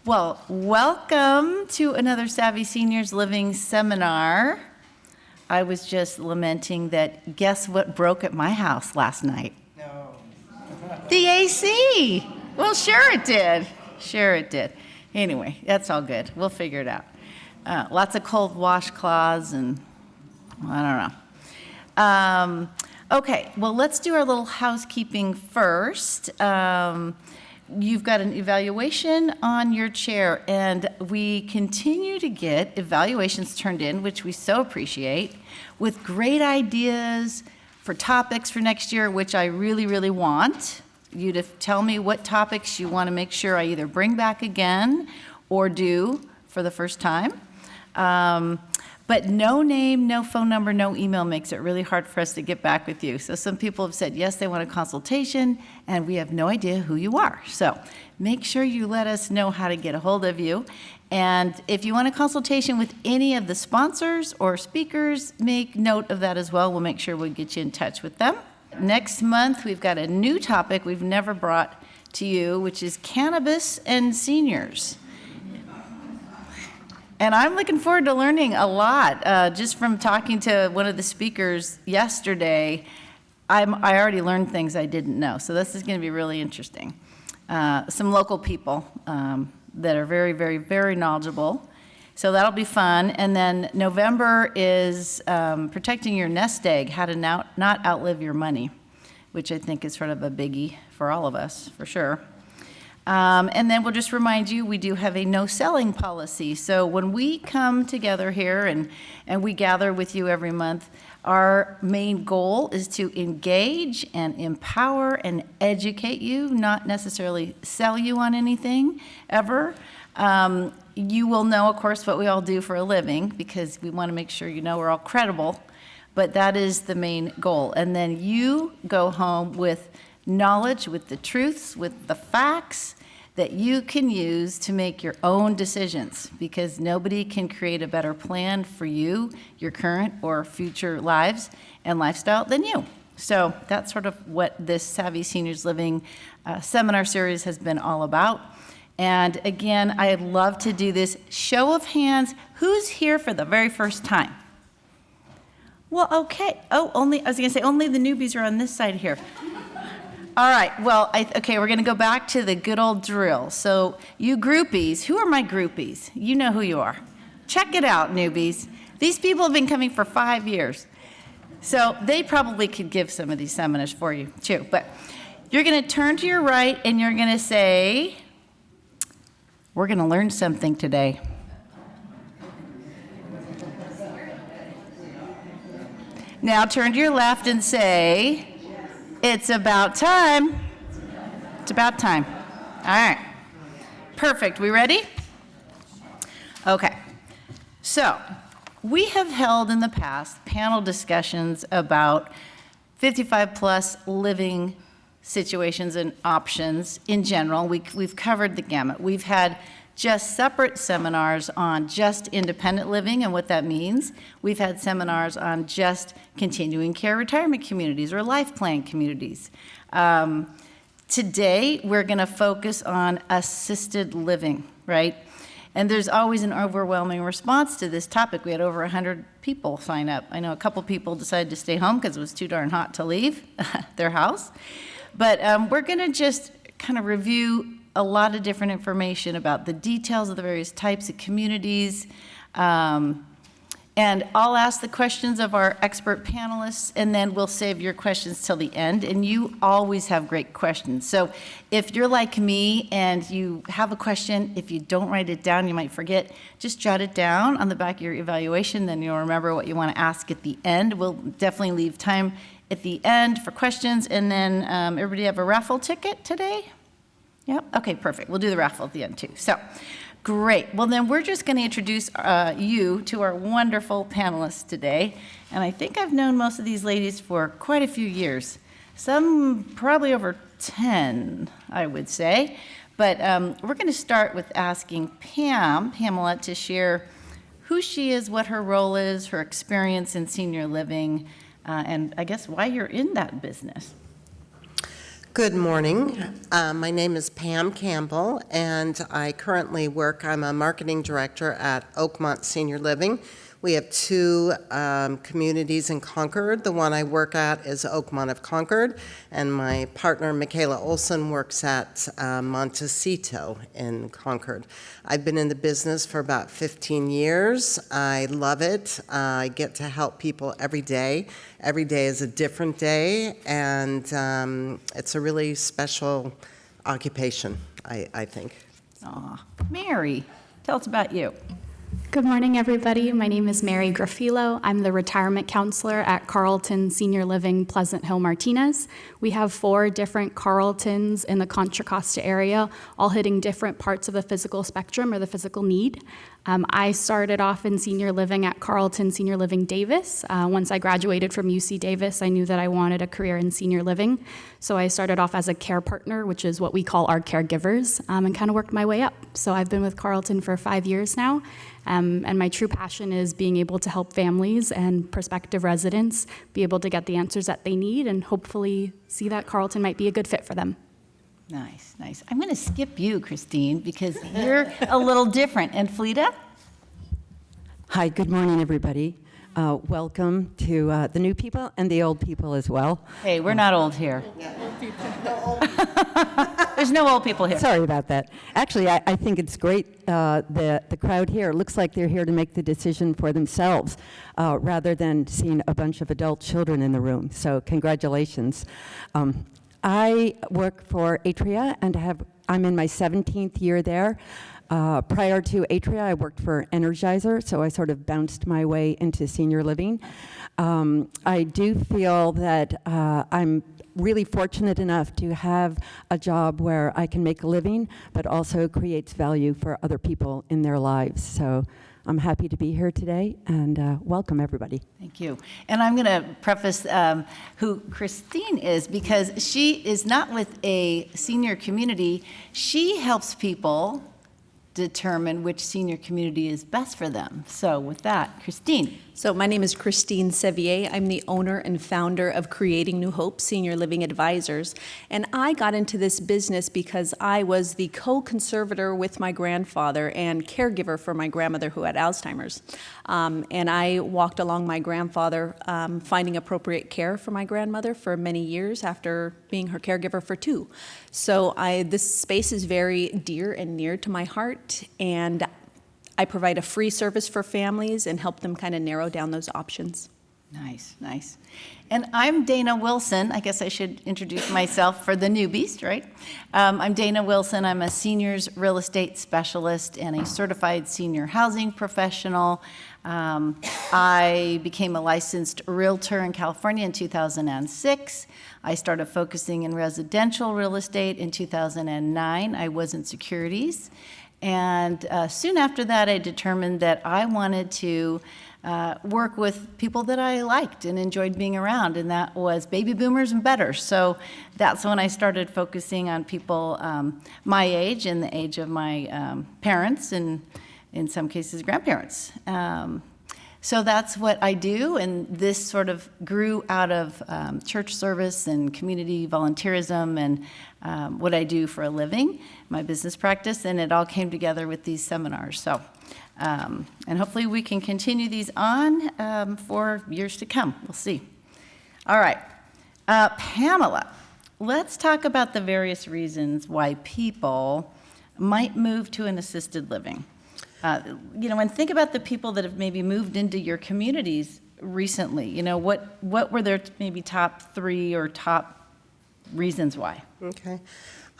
Well, welcome to another Savvy Seniors Living seminar. I was just lamenting that guess what broke at my house last night? No. The AC. Well, sure it did. Sure it did. Anyway, that's all good. We'll figure it out. Lots of cold washcloths and I don't know. Okay, well, let's do our little housekeeping first. You've got an evaluation on your chair, and we continue to get evaluations turned in, which we so appreciate, with great ideas for topics for next year, which I really, really want you to tell me what topics you want to make sure I either bring back again or do for the first time. But no name, no phone number, no email makes it really hard for us to get back with you. So some people have said, yes, they want a consultation, and we have no idea who you are. So make sure you let us know how to get a hold of you. And if you want a consultation with any of the sponsors or speakers, make note of that as well. We'll make sure we get you in touch with them. Next month, we've got a new topic we've never brought to you, which is cannabis and seniors. And I'm looking forward to learning a lot. Just from talking to one of the speakers yesterday, I already learned things I didn't know. So this is going to be really interesting. Some local people that are very, very, very knowledgeable. So that'll be fun. And then November is protecting your nest egg, how to not outlive your money, which I think is sort of a biggie for all of us, for sure. And then we'll just remind you, we do have a no selling policy. So when we come together here and we gather with you every month, our main goal is to engage and empower and educate you, not necessarily sell you on anything ever. You will know, of course, what we all do for a living, because we want to make sure you know we're all credible, but that is the main goal. And then you go home with knowledge, with the truths, with the facts that you can use to make your own decisions, because nobody can create a better plan for you, your current or future lives and lifestyle than you. So that's sort of what this Savvy Seniors Living seminar series has been all about. And again, I'd love to do this show of hands. Who's here for the very first time? Well, okay. Oh, I was going to say only the newbies are on this side here. All right, well, okay, we're going to go back to the good old drill. So you groupies, who are my groupies? You know who you are. Check it out, newbies. These people have been coming for 5 years. So they probably could give some of these seminars for you, too. But you're going to turn to your right, and you're going to say, we're going to learn something today. Now turn to your left and say, it's about time. It's about time. All right. Perfect. We ready? Okay. So we have held in the past panel discussions about 55 plus living situations and options in general. We've covered the gamut. We've had just separate seminars on just independent living and what that means. We've had seminars on just continuing care retirement communities or life plan communities. Today, we're going to focus on assisted living, right? And there's always an overwhelming response to this topic. We had over 100 people sign up. I know a couple people decided to stay home because it was too darn hot to leave their house. But we're going to just kind of review a lot of different information about the details of the various types of communities. And I'll ask the questions of our expert panelists, and then we'll save your questions till the end. And you always have great questions. So if you're like me and you have a question, if you don't write it down, you might forget, just jot it down on the back of your evaluation, then you'll remember what you want to ask at the end. We'll definitely leave time at the end for questions. And then everybody have a raffle ticket today? Yep, okay, perfect. We'll do the raffle at the end too. So, great. Well, then we're just going to introduce you to our wonderful panelists today. And I think I've known most of these ladies for quite a few years. Some probably over 10, I would say. But we're going to start with asking Pamela, to share who she is, what her role is, her experience in senior living, and I guess why you're in that business. Good morning. My name is Pam Campbell, and I currently I'm a marketing director at Oakmont Senior Living. We have two communities in Concord. The one I work at is Oakmont of Concord, and my partner, Michaela Olson, works at Montecito in Concord. I've been in the business for about 15 years. I love it. I get to help people every day. Every day is a different day, and it's a really special occupation, I think. Aw, Mary, tell us about you. Good morning, everybody. My name is Mary Graffilo. I'm the retirement counselor at Carlton Senior Living Pleasant Hill Martinez. We have 4 different Carltons in the Contra Costa area, all hitting different parts of the physical spectrum or the physical need. I started off in senior living at Carlton Senior Living Davis. Once I graduated from UC Davis, I knew that I wanted a career in senior living. So I started off as a care partner, which is what we call our caregivers, and kind of worked my way up. So I've been with Carlton for 5 years now. And my true passion is being able to help families and prospective residents be able to get the answers that they need and hopefully see that Carlton might be a good fit for them. Nice, nice. I'm going to skip you, Christine, because you're a little different. And Fleta? Hi, good morning, everybody. Welcome to the new people and the old people as well. Hey, we're not old here. There's no old people here. Sorry about that. Actually, I think it's great, the crowd here. It looks like they're here to make the decision for themselves rather than seeing a bunch of adult children in the room. So congratulations. I work for Atria, and I'm in my 17th year there. Prior to Atria, I worked for Energizer, so I sort of bounced my way into senior living. I do feel that I'm really fortunate enough to have a job where I can make a living, but also creates value for other people in their lives. So I'm happy to be here today, and welcome everybody. Thank you. And I'm going to preface who Christine is, because she is not with a senior community. She helps people determine which senior community is best for them. So with that, Christine. So my name is Christine Sevier. I'm the owner and founder of Creating New Hope Senior Living Advisors. And I got into this business because I was the co-conservator with my grandfather and caregiver for my grandmother who had Alzheimer's. And I walked along my grandfather finding appropriate care for my grandmother for many years after being her caregiver for 2. So this space is very dear and near to my heart, and I provide a free service for families and help them kind of narrow down those options. Nice, nice. And I'm Dayna Wilson. I guess I should introduce myself for the newbies, right? I'm Dayna Wilson. I'm a seniors real estate specialist and a certified senior housing professional. I became a licensed realtor in California in 2006. I started focusing in residential real estate in 2009. I was in securities. And soon after that, I determined that I wanted to work with people that I liked and enjoyed being around, and that was baby boomers and betters. So that's when I started focusing on people my age and the age of my parents and in some cases grandparents. So that's what I do, and this sort of grew out of church service and community volunteerism and what I do for a living, my business practice, and it all came together with these seminars. So, and hopefully we can continue these on for years to come. We'll see. All right, Pamela, let's talk about the various reasons why people might move to an assisted living. And think about the people that have maybe moved into your communities recently. What were their maybe top 3 or top reasons why? Okay.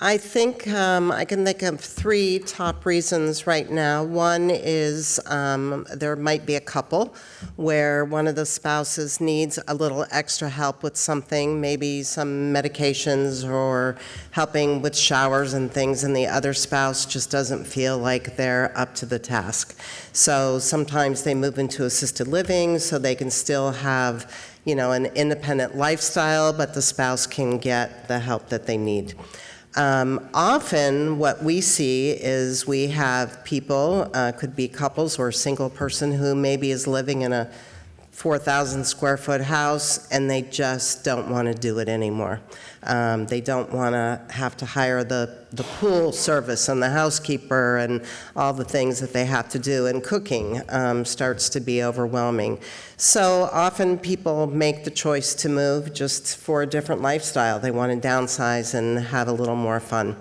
I think I can think of 3 top reasons right now. One is there might be a couple where one of the spouses needs a little extra help with something, maybe some medications or helping with showers and things, and the other spouse just doesn't feel like they're up to the task. So sometimes they move into assisted living so they can still have, an independent lifestyle, but the spouse can get the help that they need. Often what we see is we have people, could be couples or a single person who maybe is living in a 4,000 square foot house, and they just don't want to do it anymore. They don't want to have to hire the pool service and the housekeeper and all the things that they have to do, and cooking starts to be overwhelming. So often people make the choice to move just for a different lifestyle. They want to downsize and have a little more fun.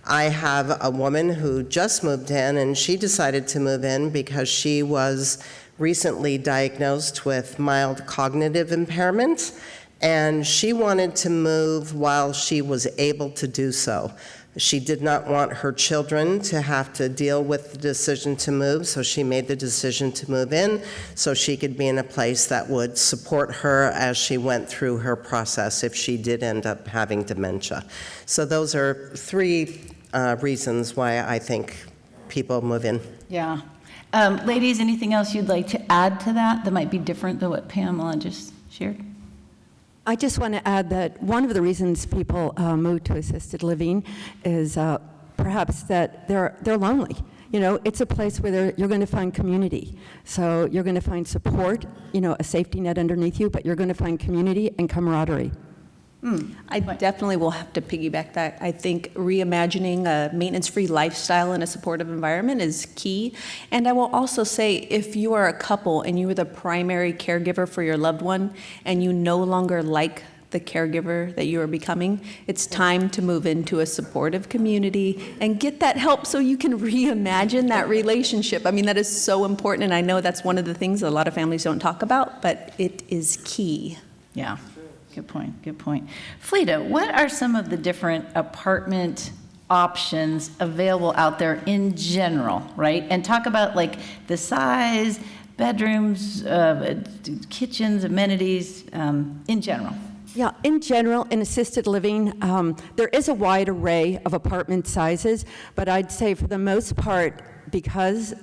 I have a woman who just moved in, and she decided to move in because she was recently diagnosed with mild cognitive impairment, and she wanted to move while she was able to do so. She did not want her children to have to deal with the decision to move, so she made the decision to move in so she could be in a place that would support her as she went through her process if she did end up having dementia. So those are three reasons why I think people move in. Yeah. Ladies, anything else you'd like to add to that might be different than what Pamela just shared? I just want to add that one of the reasons people move to assisted living is perhaps that they're lonely. You know, it's a place where you're going to find community. So you're going to find support, you know, a safety net underneath you, but you're going to find community and camaraderie. I definitely will have to piggyback that. I think reimagining a maintenance-free lifestyle in a supportive environment is key. And I will also say, if you are a couple and you are the primary caregiver for your loved one and you no longer like the caregiver that you are becoming, it's time to move into a supportive community and get that help so you can reimagine that relationship. I mean, that is so important, and I know that's one of the things that a lot of families don't talk about, but it is key. Yeah. Good point, good point. Fleta, what are some of the different apartment options available out there in general, right? And talk about like the size, bedrooms, kitchens, amenities, in general. Yeah, in general, in assisted living, there is a wide array of apartment sizes, but I'd say for the most part, because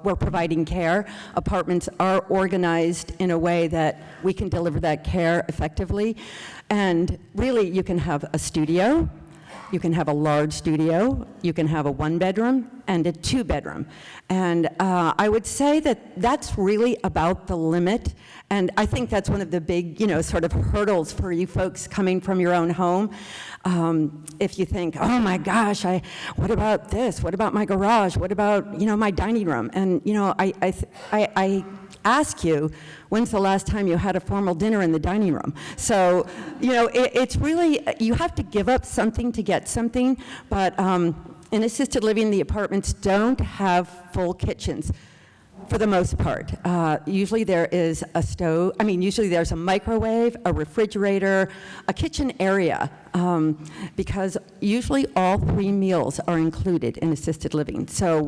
we're providing care, apartments are organized in a way that we can deliver that care effectively. And really, you can have a studio, you can have a large studio, you can have a one-bedroom and a two-bedroom. And I would say that that's really about the limit. And I think that's one of the big, you know, sort of hurdles for you folks coming from your own home. If you think, oh my gosh, what about this? What about my garage? What about, you know, my dining room? And, you know, I ask you, when's the last time you had a formal dinner in the dining room? So, you know, it's really, you have to give up something to get something, but in assisted living, the apartments don't have full kitchens. For the most part. Usually there is a stove, usually there's a microwave, a refrigerator, a kitchen area, because usually all 3 meals are included in assisted living. So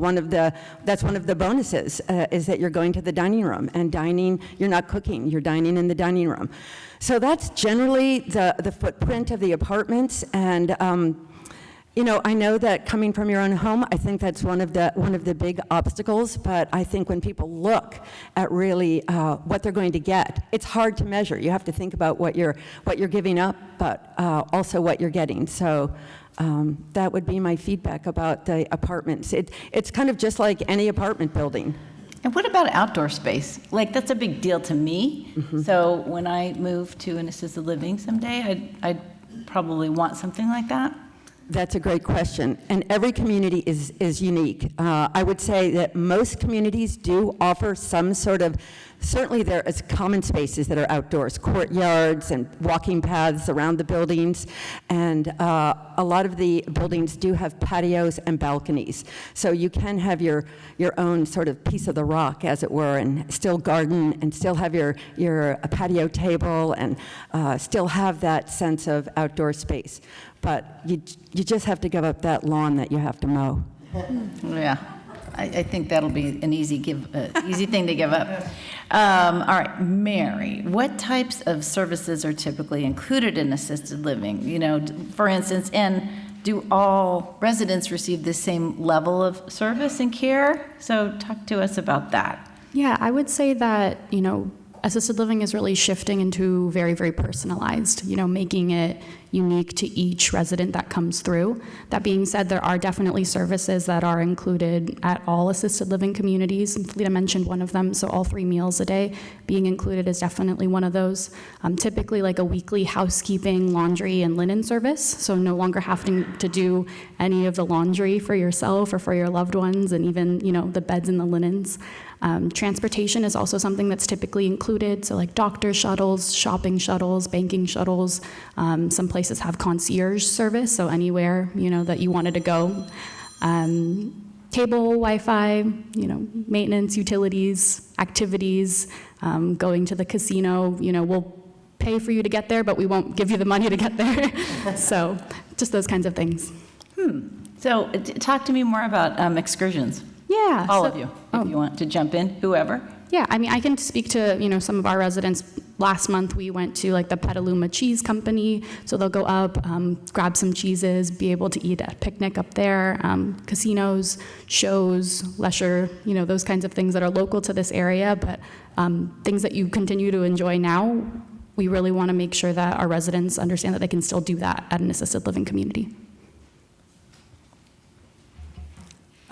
that's one of the bonuses, is that you're going to the dining room and dining, you're not cooking, you're dining in the dining room. So that's generally the footprint of the apartments, and you know, I know that coming from your own home, I think that's one of the big obstacles, but I think when people look at really what they're going to get, it's hard to measure. You have to think about what you're giving up, but also what you're getting. So that would be my feedback about the apartments. It's kind of just like any apartment building. And what about outdoor space? Like, that's a big deal to me. Mm-hmm. So when I move to an assisted living someday, I'd probably want something like that. That's a great question, and every community is unique. I would say that most communities do offer some sort of, certainly there is common spaces that are outdoors, courtyards and walking paths around the buildings, and a lot of the buildings do have patios and balconies. So you can have your own sort of piece of the rock, as it were, and still garden and still have your patio table and still have that sense of outdoor space. But you just have to give up that lawn that you have to mow. Yeah, I think that'll be an easy thing to give up. All right, Mary, what types of services are typically included in assisted living? You know, for instance, and do all residents receive the same level of service and care? So talk to us about that. Yeah, I would say that, you know, assisted living is really shifting into very, very personalized, you know, making it unique to each resident that comes through. That being said, there are definitely services that are included at all assisted living communities. And Felita mentioned one of them, so all 3 meals a day being included is definitely one of those. Typically like a weekly housekeeping, laundry, and linen service, so no longer having to do any of the laundry for yourself or for your loved ones, and even, the beds and the linens. Transportation is also something that's typically included, so like doctor shuttles, shopping shuttles, banking shuttles. Some places have concierge service, so anywhere, that you wanted to go. Cable, Wi-Fi, maintenance, utilities, activities, going to the casino, we'll pay for you to get there, but we won't give you the money to get there. So just those kinds of things. So talk to me more about excursions. Yeah. All of you, if you want to jump in, whoever. Yeah, I can speak to, some of our residents. Last month, we went to like the Petaluma Cheese Company, so they'll go up, grab some cheeses, be able to eat at a picnic up there, casinos, shows, leisure, those kinds of things that are local to this area, but things that you continue to enjoy now, we really want to make sure that our residents understand that they can still do that at an assisted living community.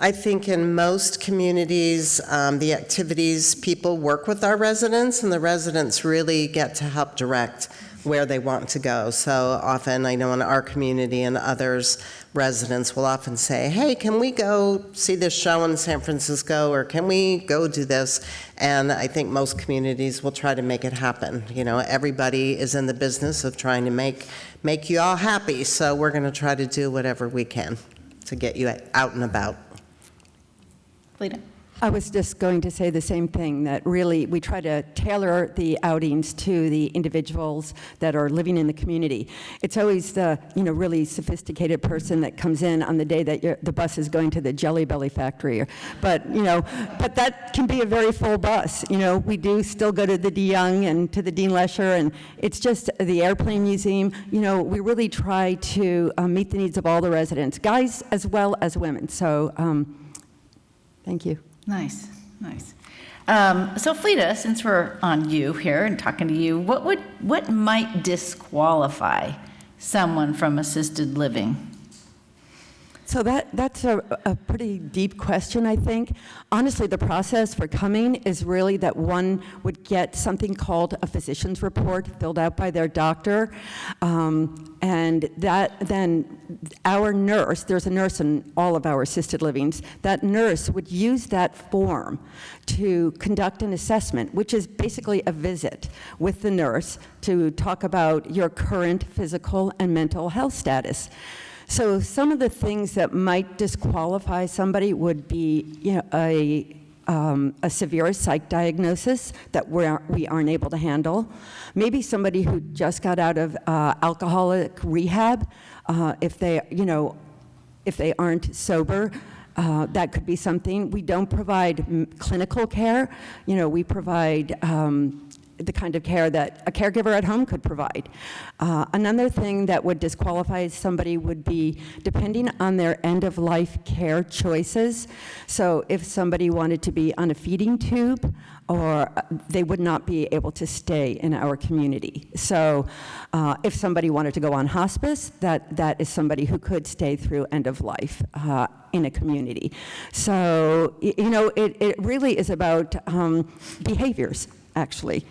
I think in most communities, the activities, people work with our residents, and the residents really get to help direct where they want to go. So often, I know in our community and others, residents will often say, hey, can we go see this show in San Francisco, or can we go do this? And I think most communities will try to make it happen. Everybody is in the business of trying to make you all happy, so we're going to try to do whatever we can to get you out and about. Felita? I was just going to say the same thing, that really we try to tailor the outings to the individuals that are living in the community. It's always the really sophisticated person that comes in on the day that the bus is going to the Jelly Belly factory, but that can be a very full bus. We do still go to the De Young and to the Dean Lesher, and it's just the Airplane Museum. We really try to meet the needs of all the residents, guys as well as women. So thank you. Nice. So Felita, since we're on you here and talking to you, what might disqualify someone from assisted living? So that's a pretty deep question, I think. Honestly, the process for coming is really that one would get something called a physician's report filled out by their doctor, and that then our nurse, there's a nurse in all of our assisted livings, that nurse would use that form to conduct an assessment, which is basically a visit with the nurse to talk about your current physical and mental health status. So some of the things that might disqualify somebody would be, a severe psych diagnosis that we aren't able to handle. Maybe somebody who just got out of alcoholic rehab, if they aren't sober. That could be something. We don't provide clinical care. We provide the kind of care that a caregiver at home could provide. Another thing that would disqualify somebody would be depending on their end-of-life care choices. So if somebody wanted to be on a feeding tube, or they would not be able to stay in our community. So if somebody wanted to go on hospice, that is somebody who could stay through end of life in a community. So, it really is about behaviors, actually.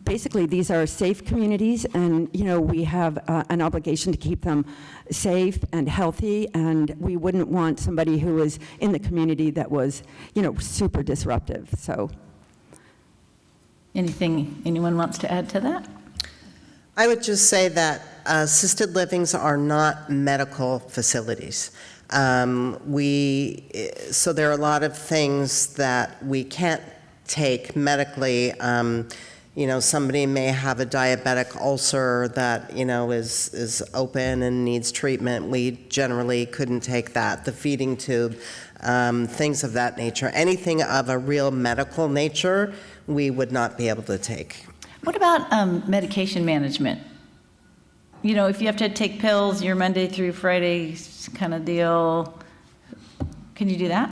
Basically, these are safe communities, and, we have an obligation to keep them safe and healthy, and we wouldn't want somebody who was in the community that was, super disruptive, so. Anything anyone wants to add to that? I would just say that assisted livings are not medical facilities. So there are a lot of things that we can't take medically. Somebody may have a diabetic ulcer that, is open and needs treatment. We generally couldn't take that. The feeding tube, things of that nature. Anything of a real medical nature, we would not be able to take. What about medication management? If you have to take pills, your Monday through Friday kind of deal, can you do that?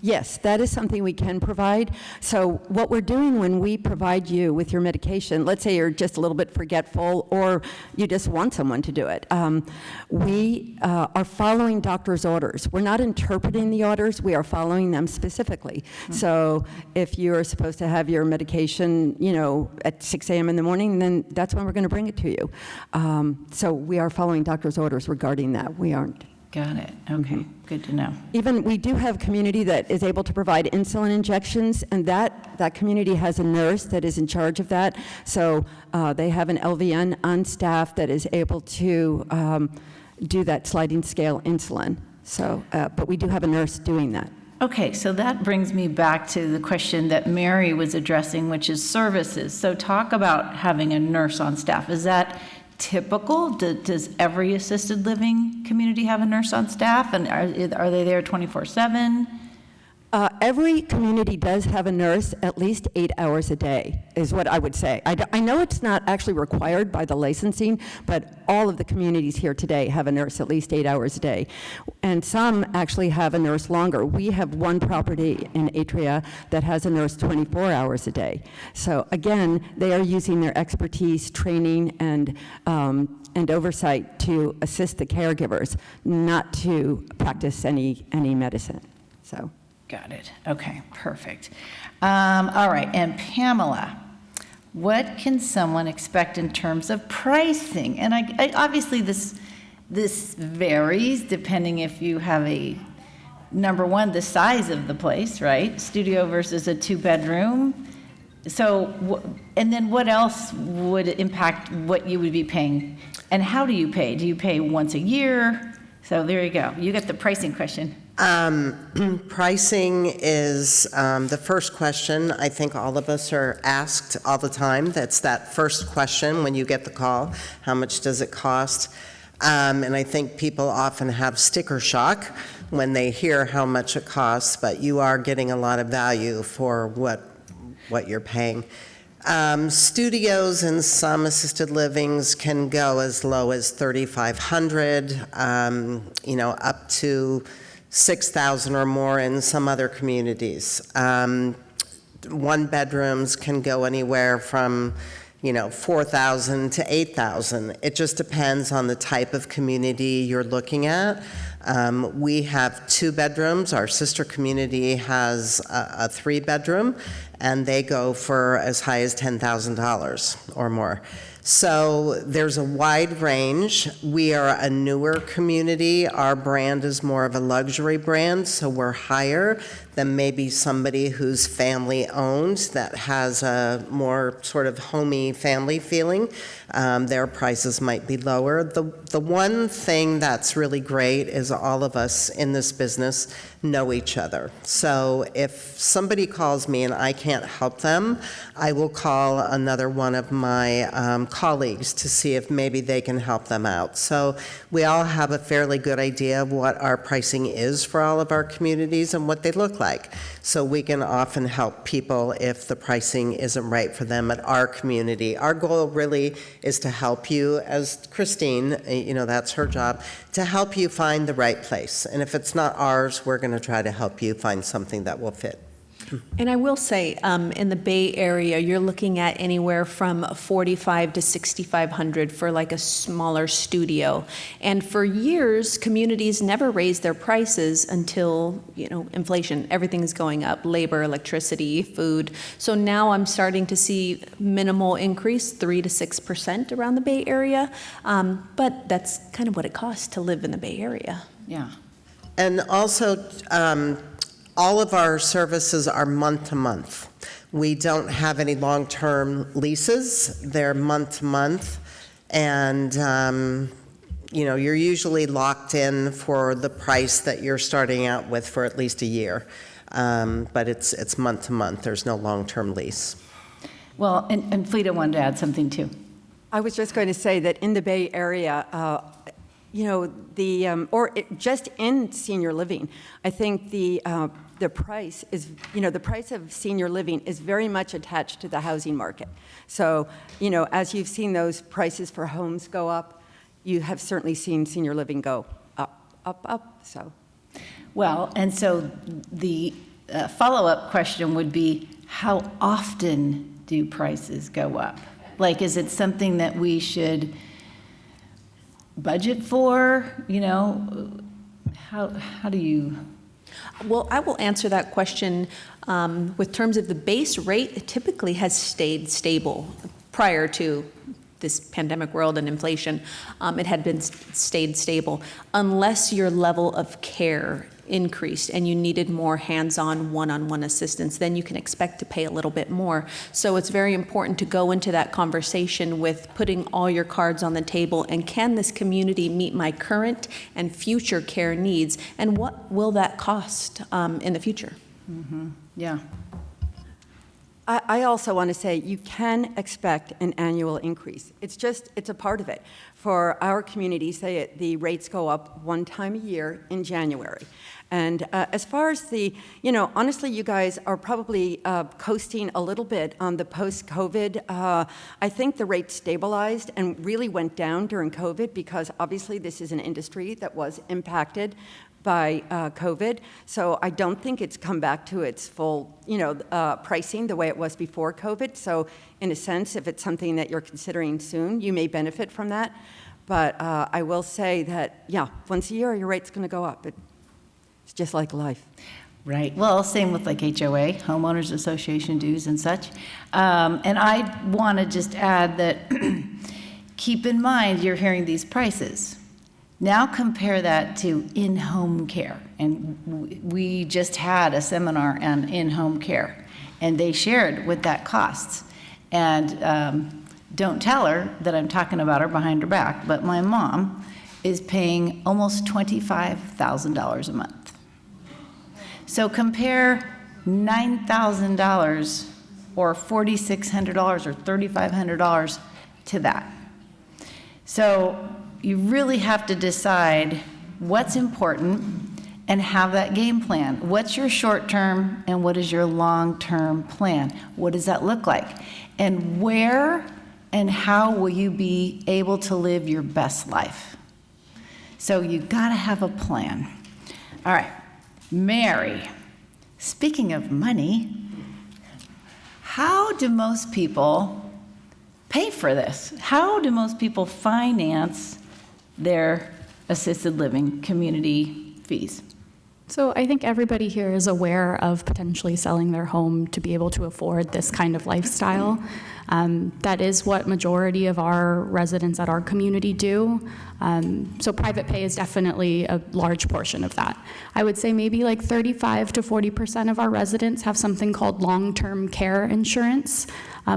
Yes, that is something we can provide. So what we're doing when we provide you with your medication, let's say you're just a little bit forgetful or you just want someone to do it, we are following doctor's orders. We're not interpreting the orders, we are following them specifically. So if you're supposed to have your medication, at 6 a.m. in the morning, then that's when we're going to bring it to you. So we are following doctor's orders regarding that. We aren't. Got it. Okay, good to know. Even we do have community that is able to provide insulin injections, and that community has a nurse that is in charge of that. So they have an LVN on staff that is able to do that sliding scale insulin. So, but we do have a nurse doing that. Okay, so that brings me back to the question that Mary was addressing, which is services. So talk about having a nurse on staff. Is that typical? Does every assisted living community have a nurse on staff? And are they there 24/7? Every community does have a nurse at least 8 hours a day, is what I would say. I know it's not actually required by the licensing, but all of the communities here today have a nurse at least 8 hours a day. And some actually have a nurse longer. We have one property in Atria that has a nurse 24 hours a day. So again, they are using their expertise, training, and oversight to assist the caregivers, not to practice any medicine. So. Got it. Okay, perfect. All right, and Pamela, what can someone expect in terms of pricing? And I obviously this varies depending if you have number one, the size of the place, right? Studio versus a 2-bedroom. So, and then what else would impact what you would be paying? And how do you pay? Do you pay once a year? So there you go. You got the pricing question. Pricing is the first question I think all of us are asked all the time. That's that first question when you get the call. How much does it cost? And I think people often have sticker shock when they hear how much it costs, but you are getting a lot of value for what you're paying. Studios and some assisted livings can go as low as $3,500, up to $6,000 or more in some other communities. 1-bedrooms can go anywhere from, $4,000 to $8,000. It just depends on the type of community you're looking at. We have 2 bedrooms. Our sister community has a 3-bedroom, and they go for as high as $10,000 or more. So there's a wide range. We are a newer community. Our brand is more of a luxury brand, so we're higher than maybe somebody who's family owned that has a more sort of homey family feeling. Their prices might be lower. The one thing that's really great is all of us in this business know each other. So if somebody calls me and I can't help them, I will call another one of my colleagues to see if maybe they can help them out. So we all have a fairly good idea of what our pricing is for all of our communities and what they look like. So we can often help people if the pricing isn't right for them at our community. Our goal really is to help you, as Christine, that's her job, to help you find the right place. And if it's not ours, we're going to try to help you find something that will fit. And I will say, in the Bay Area, you're looking at anywhere from $4,500 to $6,500 for like a smaller studio. And for years, communities never raised their prices until, inflation. Everything's going up: labor, electricity, food. So now I'm starting to see minimal increase, 3 to 6% around the Bay Area. But that's kind of what it costs to live in the Bay Area. Yeah. And also, all of our services are month to month. We don't have any long-term leases. They're month to month. And, you're usually locked in for the price that you're starting out with for at least a year. But it's month to month. There's no long-term lease. Well, and Fleta wanted to add something too. I was just going to say that in the Bay Area, just in senior living, I think the price is, the price of senior living is very much attached to the housing market. So, as you've seen those prices for homes go up, you have certainly seen senior living go up, so. Well, and so the follow-up question would be, how often do prices go up? Like, is it something that we should budget for? You know, how do you? Well, I will answer that question with terms of the base rate. It typically has stayed stable prior to this pandemic world and inflation. It had been stayed stable unless your level of care increased and you needed more hands-on one-on-one assistance, then you can expect to pay a little bit more. So it's very important to go into that conversation with putting all your cards on the table, and can this community meet my current and future care needs, and what will that cost in the future? Mm-hmm. Yeah. I also want to say you can expect an annual increase. It's a part of it. For our community, say the rates go up one time a year in January. And as far as honestly, you guys are probably coasting a little bit on the post-COVID. I think the rate stabilized and really went down during COVID because obviously this is an industry that was impacted by COVID. So I don't think it's come back to its full, pricing the way it was before COVID. So in a sense, if it's something that you're considering soon, you may benefit from that. But I will say that, once a year, your rate's going to go up. It's just like life. Right. Well, same with like HOA, homeowners association dues and such. And I want to just add that keep in mind you're hearing these prices. Now compare that to in-home care. And we just had a seminar on in-home care, and they shared what that costs. And don't tell her that I'm talking about her behind her back, but my mom is paying almost $25,000 a month. So compare $9,000 or $4,600 or $3,500 to that. So you really have to decide what's important and have that game plan. What's your short-term and what is your long-term plan? What does that look like? And where and how will you be able to live your best life? So you gotta have a plan. All right, Mary, speaking of money, how do most people pay for this? How do most people finance their assisted living community fees? So I think everybody here is aware of potentially selling their home to be able to afford this kind of lifestyle. That is what majority of our residents at our community do. So private pay is definitely a large portion of that. I would say maybe like 35 to 40% of our residents have something called long-term care insurance.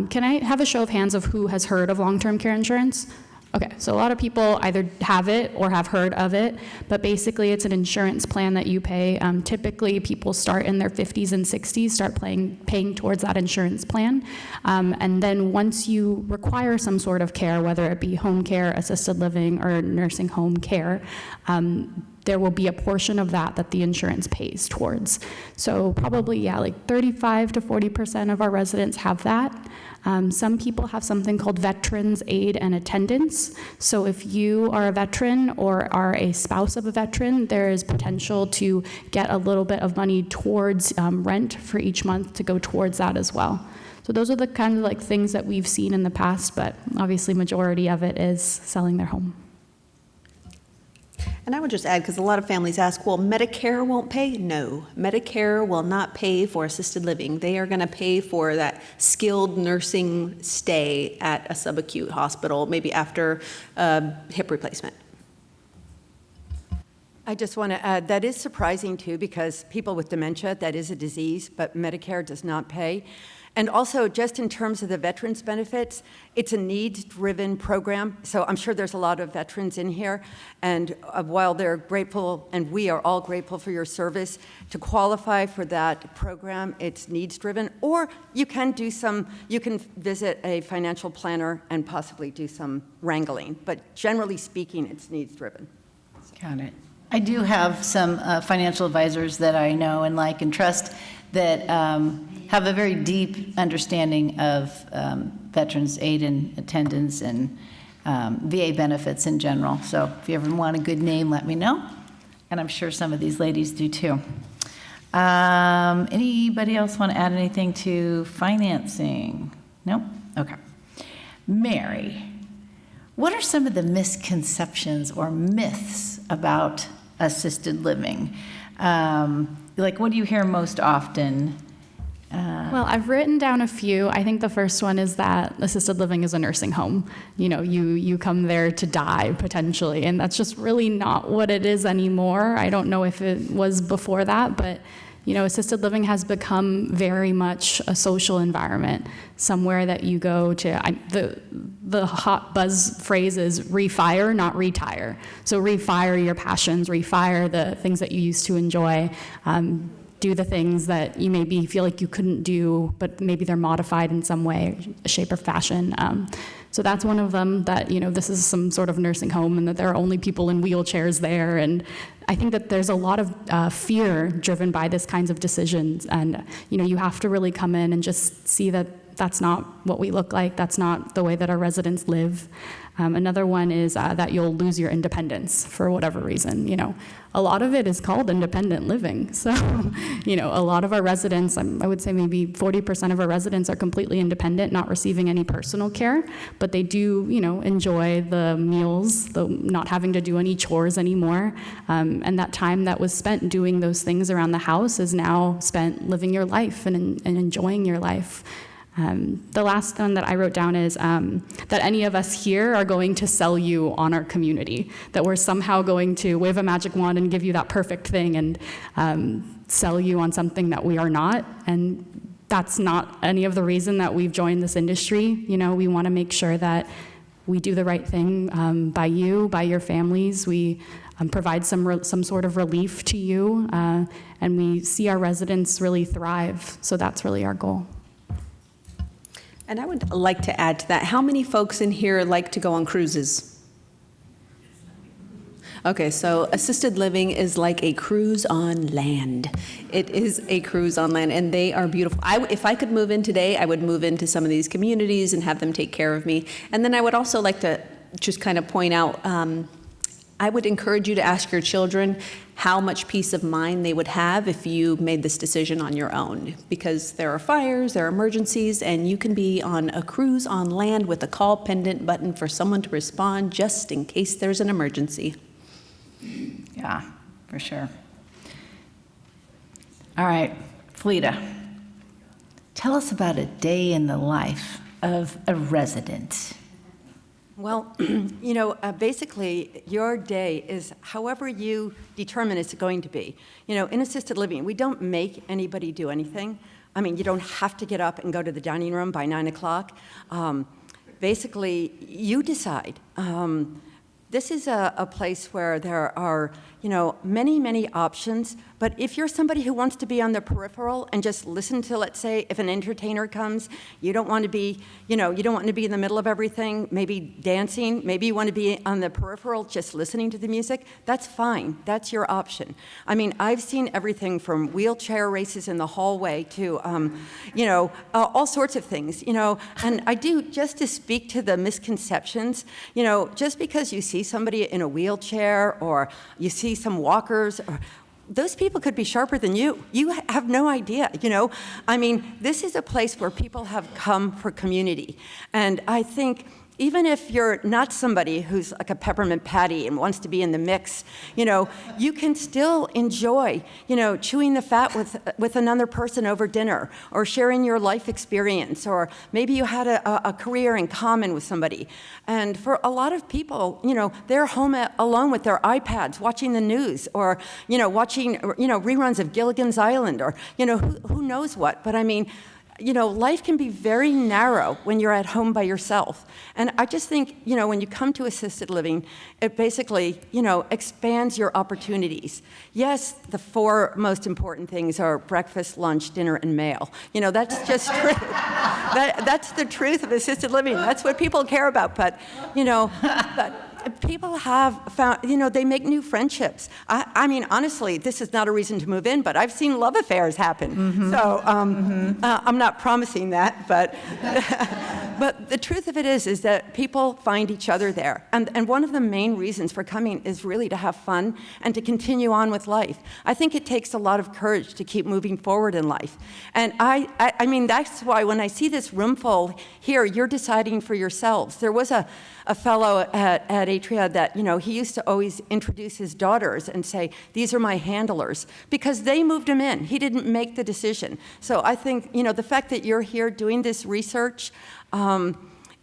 Can I have a show of hands of who has heard of long-term care insurance? Okay, so a lot of people either have it or have heard of it, but basically it's an insurance plan that you pay. Typically, people start in their 50s and 60s, start paying towards that insurance plan. And then once you require some sort of care, whether it be home care, assisted living, or nursing home care, there will be a portion of that the insurance pays towards. So probably, like 35 to 40% of our residents have that. Some people have something called veterans aid and attendance. So if you are a veteran or are a spouse of a veteran, there is potential to get a little bit of money towards rent for each month to go towards that as well. So those are the kind of like things that we've seen in the past, but obviously majority of it is selling their home. And I would just add, because a lot of families ask, well, Medicare won't pay? No, Medicare will not pay for assisted living. They are going to pay for that skilled nursing stay at a subacute hospital, maybe after a hip replacement. I just want to add, that is surprising too, because people with dementia, that is a disease, but Medicare does not pay. And also, just in terms of the veterans benefits, it's a needs-driven program. So I'm sure there's a lot of veterans in here. And while they're grateful, and we are all grateful for your service, to qualify for that program, it's needs-driven. Or you can visit a financial planner and possibly do some wrangling. But generally speaking, it's needs-driven. Got it. I do have some financial advisors that I know and like and trust that have a very deep understanding of veterans aid and attendance and VA benefits in general. So if you ever want a good name, let me know. And I'm sure some of these ladies do too. Anybody else want to add anything to financing? No? Okay. Mary, what are some of the misconceptions or myths about assisted living? Like, what do you hear most often? Well, I've written down a few. I think the first one is that assisted living is a nursing home. You know, you come there to die potentially, and that's just really not what it is anymore. I don't know if it was before that, but you know, assisted living has become very much a social environment, somewhere that you go to. The hot buzz phrase is refire, not retire. So refire your passions, refire the things that you used to enjoy. Do the things that you maybe feel like you couldn't do, but maybe they're modified in some way, shape, or fashion. So that's one of them, that, you know, this is some sort of nursing home and that there are only people in wheelchairs there. And I think that there's a lot of fear driven by this kinds of decisions. And, you know, you have to really come in and just see that that's not what we look like. That's not the way that our residents live. Another one is that you'll lose your independence for whatever reason. You know, a lot of it is called independent living. So, you know, a lot of our residents, I would say maybe 40% of our residents are completely independent, not receiving any personal care, but they do, you know, enjoy the meals, the not having to do any chores anymore. And that time that was spent doing those things around the house is now spent living your life and enjoying your life. The last one that I wrote down is that any of us here are going to sell you on our community, that we're somehow going to wave a magic wand and give you that perfect thing and sell you on something that we are not. And that's not any of the reason that we've joined this industry. You know, we want to make sure that we do the right thing by you, by your families. We provide some sort of relief to you, and we see our residents really thrive. So that's really our goal. And I would like to add to that, how many folks in here like to go on cruises? Okay, so assisted living is like a cruise on land. It is a cruise on land, and they are beautiful. If I could move in today, I would move into some of these communities and have them take care of me. And then I would also like to just kind of point out, I would encourage you to ask your children how much peace of mind they would have if you made this decision on your own. Because there are fires, there are emergencies, and you can be on a cruise on land with a call pendant button for someone to respond just in case there's an emergency. Yeah, for sure. All right, Fleta, tell us about a day in the life of a resident. Well, you know, basically, your day is however you determine it's going to be. You know, in assisted living, we don't make anybody do anything. I mean, you don't have to get up and go to the dining room by 9 o'clock. Basically, you decide. This is a place where there are, you know, many, many options. But if you're somebody who wants to be on the peripheral and just listen to, let's say, if an entertainer comes, you don't want to be, you know, you don't want to be in the middle of everything, maybe dancing, maybe you want to be on the peripheral just listening to the music, that's fine. That's your option. I mean, I've seen everything from wheelchair races in the hallway to, you know, all sorts of things, you know. And I do, just to speak to the misconceptions, you know, just because you see somebody in a wheelchair or you see some walkers, or those people could be sharper than you. You have no idea, you know. I mean, this is a place where people have come for community. And I think even if you're not somebody who's like a peppermint patty and wants to be in the mix, you know, you can still enjoy, you know, chewing the fat with another person over dinner, or sharing your life experience, or maybe you had a career in common with somebody. And for a lot of people, you know, they're home alone with their iPads watching the news, or, you know, watching, you know, reruns of Gilligan's Island, or, you know, who knows what. But I mean, you know, life can be very narrow when you're at home by yourself. And I just think, you know, when you come to assisted living, it basically, you know, expands your opportunities. Yes, the 4 most important things are breakfast, lunch, dinner, and mail. You know, that's just true. That's the truth of assisted living. That's what people care about. But, you know, people have found, they make new friendships. I mean, honestly, this is not a reason to move in, but I've seen love affairs happen. So I'm not promising that, but but the truth of it is that people find each other there. And one of the main reasons for coming is really to have fun and to continue on with life. I think it takes a lot of courage to keep moving forward in life. And I mean, that's why when I see this room full here, you're deciding for yourselves. There was a fellow at Atria that, he used to always introduce his daughters and say, these are my handlers, because they moved him in. He didn't make the decision. So I think, the fact that you're here doing this research,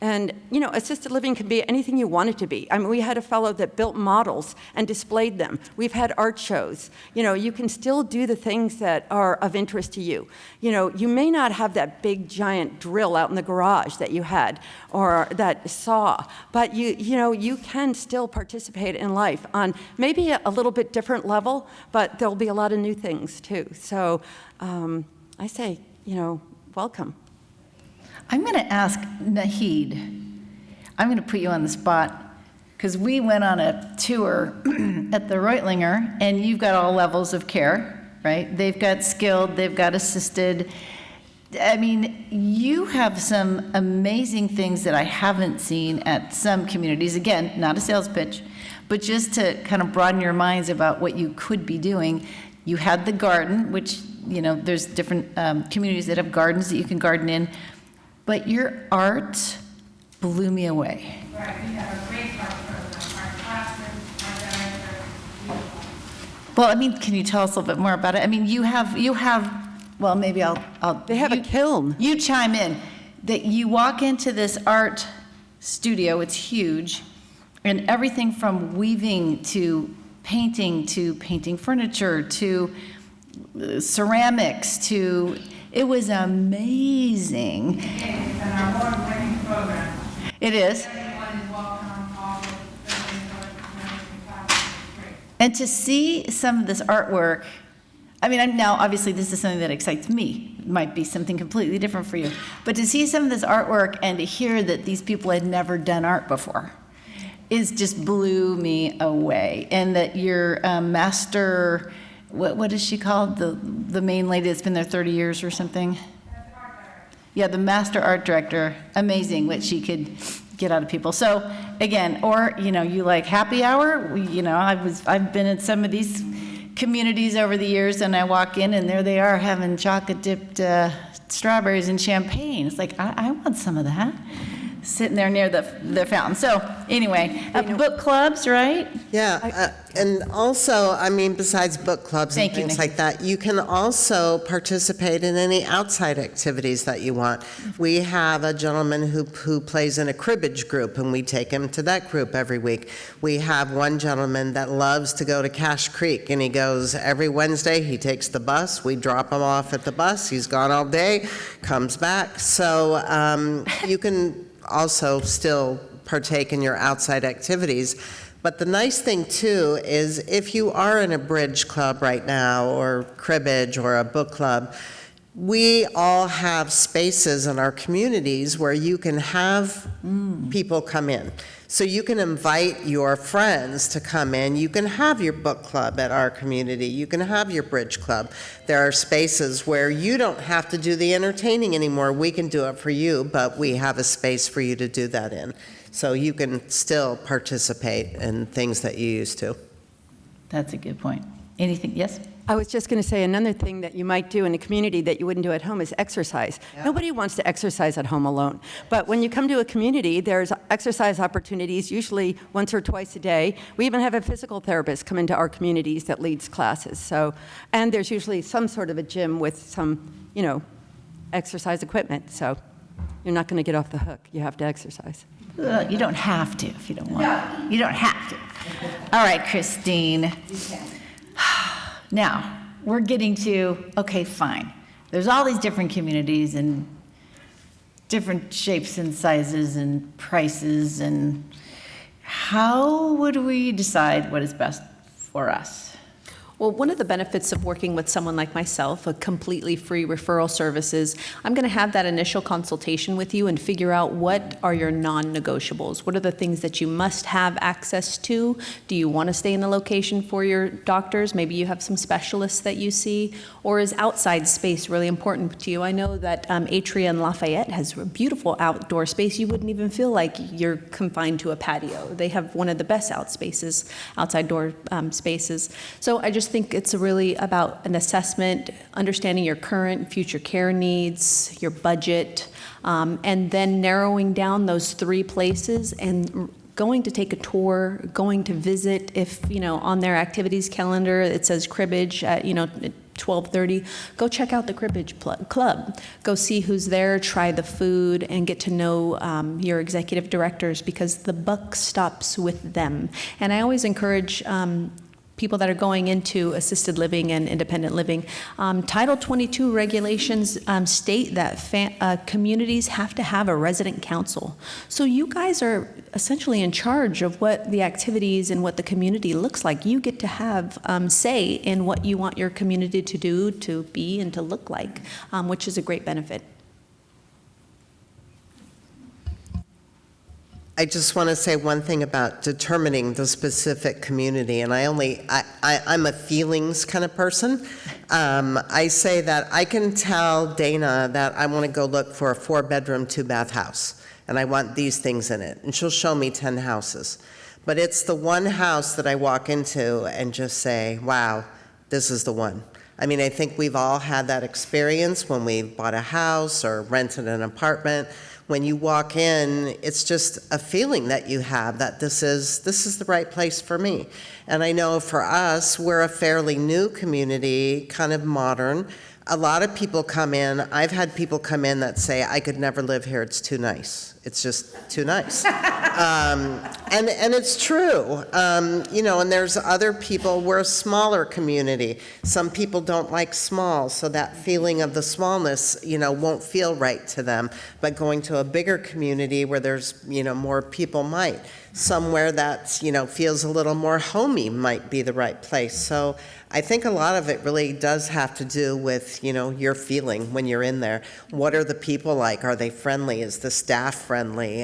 and, assisted living can be anything you want it to be. I mean, we had a fellow that built models and displayed them. We've had art shows. You can still do the things that are of interest to you. You may not have that big, giant drill out in the garage that you had, or that saw, but you can still participate in life on maybe a little bit different level, but there'll be a lot of new things, too. So I say, welcome. I'm going to ask Nahid. I'm going to put you on the spot because we went on a tour at the Reutlinger, and you've got all levels of care, right? They've got skilled, they've got assisted. I mean, you have some amazing things that I haven't seen at some communities. Again, not a sales pitch, but just to kind of broaden your minds about what you could be doing. You had the garden, which, there's different communities that have gardens that you can garden in. But your art blew me away. Right, we have a great art program. Our classes, our director, beautiful. Well, I mean, can you tell us a little bit more about it? I mean, you have. Well, maybe I'll. They have a kiln. You chime in. That you walk into this art studio. It's huge, and everything from weaving to painting furniture to ceramics to. It was amazing. It's an award-winning program. It is. Everyone is welcome on all the classes. Great. And to see some of this artwork, I mean, now obviously this is something that excites me. It might be something completely different for you. But to see some of this artwork and to hear that these people had never done art before just blew me away. And that your master, what is she called? The main lady that's been there 30 years or something? Yeah, the master art director. Amazing what she could get out of people. So again, or you like happy hour. I've been in some of these communities over the years, and I walk in and there they are having chocolate dipped strawberries and champagne. It's like I want some of that. Sitting there near the fountain. So anyway, book clubs, right? Yeah, and also, I mean, besides book clubs and things like that, you can also participate in any outside activities that you want. We have a gentleman who plays in a cribbage group, and we take him to that group every week. We have one gentleman that loves to go to Cache Creek, and he goes every Wednesday. He takes the bus. We drop him off at the bus. He's gone all day, comes back. So you can also still partake in your outside activities. But the nice thing too is if you are in a bridge club right now or cribbage or a book club, we all have spaces in our communities where you can have people come in. So you can invite your friends to come in. You can have your book club at our community. You can have your bridge club. There are spaces where you don't have to do the entertaining anymore. We can do it for you, but we have a space for you to do that in. So you can still participate in things that you used to. That's a good point. Anything? Yes? I was just going to say another thing that you might do in a community that you wouldn't do at home is exercise. Yeah. Nobody wants to exercise at home alone. But when you come to a community, there's exercise opportunities, usually once or twice a day. We even have a physical therapist come into our communities that leads classes. So, and there's usually some sort of a gym with some, exercise equipment. So you're not going to get off the hook. You have to exercise. You don't have to if you don't want to. You don't have to. All right, Christine. Now, we're getting to, okay, fine. There's all these different communities and different shapes and sizes and prices, and how would we decide what is best for us? Well, one of the benefits of working with someone like myself, a completely free referral service, is I'm going to have that initial consultation with you and figure out what are your non-negotiables. What are the things that you must have access to? Do you want to stay in the location for your doctors? Maybe you have some specialists that you see. Or is outside space really important to you? I know that Atria in Lafayette has a beautiful outdoor space. You wouldn't even feel like you're confined to a patio. They have one of the best outside door spaces. So I just think it's really about an assessment, understanding your current and future care needs, your budget, and then narrowing down those 3 places and going to take a tour, going to visit. If, on their activities calendar, it says cribbage at, 12:30, go check out the cribbage club. Go see who's there, try the food, and get to know your executive directors, because the buck stops with them. And I always encourage people that are going into assisted living and independent living. Title 22 regulations state that communities have to have a resident council. So you guys are essentially in charge of what the activities and what the community looks like. You get to have say in what you want your community to do, to be, and to look like, which is a great benefit. I just want to say one thing about determining the specific community, and I'm a feelings kind of person. I say that I can tell Dayna that I want to go look for a 4-bedroom, 2-bath house, and I want these things in it, and she'll show me 10 houses. But it's the one house that I walk into and just say, wow, this is the one. I mean, I think we've all had that experience when we bought a house or rented an apartment. When you walk in, it's just a feeling that you have that this is the right place for me. And I know for us, we're a fairly new community, kind of modern. A lot of people come in. I've had people come in that say, I could never live here, it's too nice. It's just too nice. And it's true. And there's other people, we're a smaller community. Some people don't like small, so that feeling of the smallness, won't feel right to them. But going to a bigger community where there's, more people might. Somewhere that, feels a little more homey might be the right place. So I think a lot of it really does have to do with, your feeling when you're in there. What are the people like? Are they friendly? Is the staff friendly?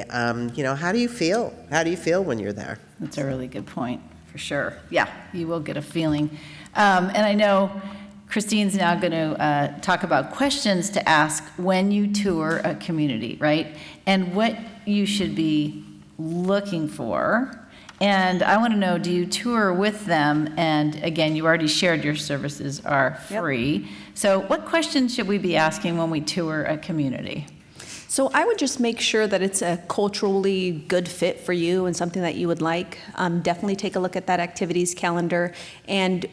How do you feel? How do you feel when you're there? That's a really good point, for sure. Yeah, you will get a feeling. And I know Christine's now going to talk about questions to ask when you tour a community, right? And what you should be looking for. And I want to know, do you tour with them? And again, you already shared your services are free. Yep. So what questions should we be asking when we tour a community? So I would just make sure that it's a culturally good fit for you and something that you would like. Definitely take a look at that activities calendar, and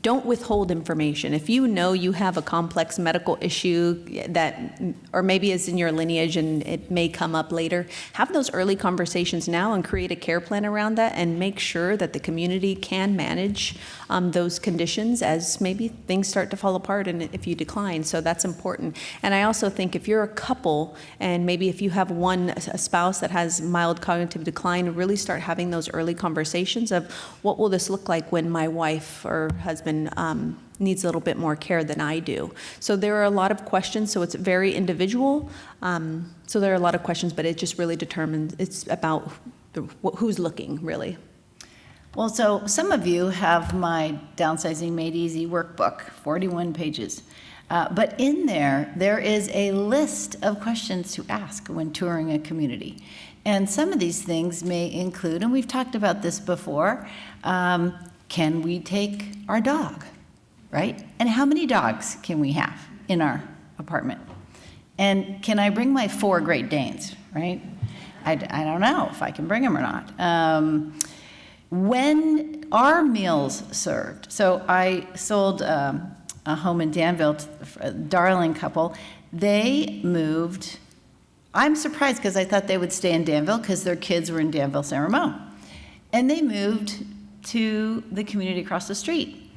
don't withhold information. If you know you have a complex medical issue that, or maybe is in your lineage and it may come up later, have those early conversations now and create a care plan around that, and make sure that the community can manage those conditions as maybe things start to fall apart and if you decline. So that's important. And I also think if you're a couple and maybe if you have a spouse that has mild cognitive decline, really start having those early conversations of what will this look like when my wife or husband needs a little bit more care than I do. So there are a lot of questions, so it's very individual. So there are a lot of questions, but it just really determines, it's about who's looking, really. Well, so some of you have my Downsizing Made Easy workbook, 41 pages. But in there is a list of questions to ask when touring a community. And some of these things may include, and we've talked about this before, can we take our dog, right? And how many dogs can we have in our apartment? And can I bring my 4 Great Danes, right? I don't know if I can bring them or not. When are meals served? So I sold a home in Danville, a darling couple. They moved. I'm surprised because I thought they would stay in Danville because their kids were in Danville, San Ramon. And they moved to the community across the street.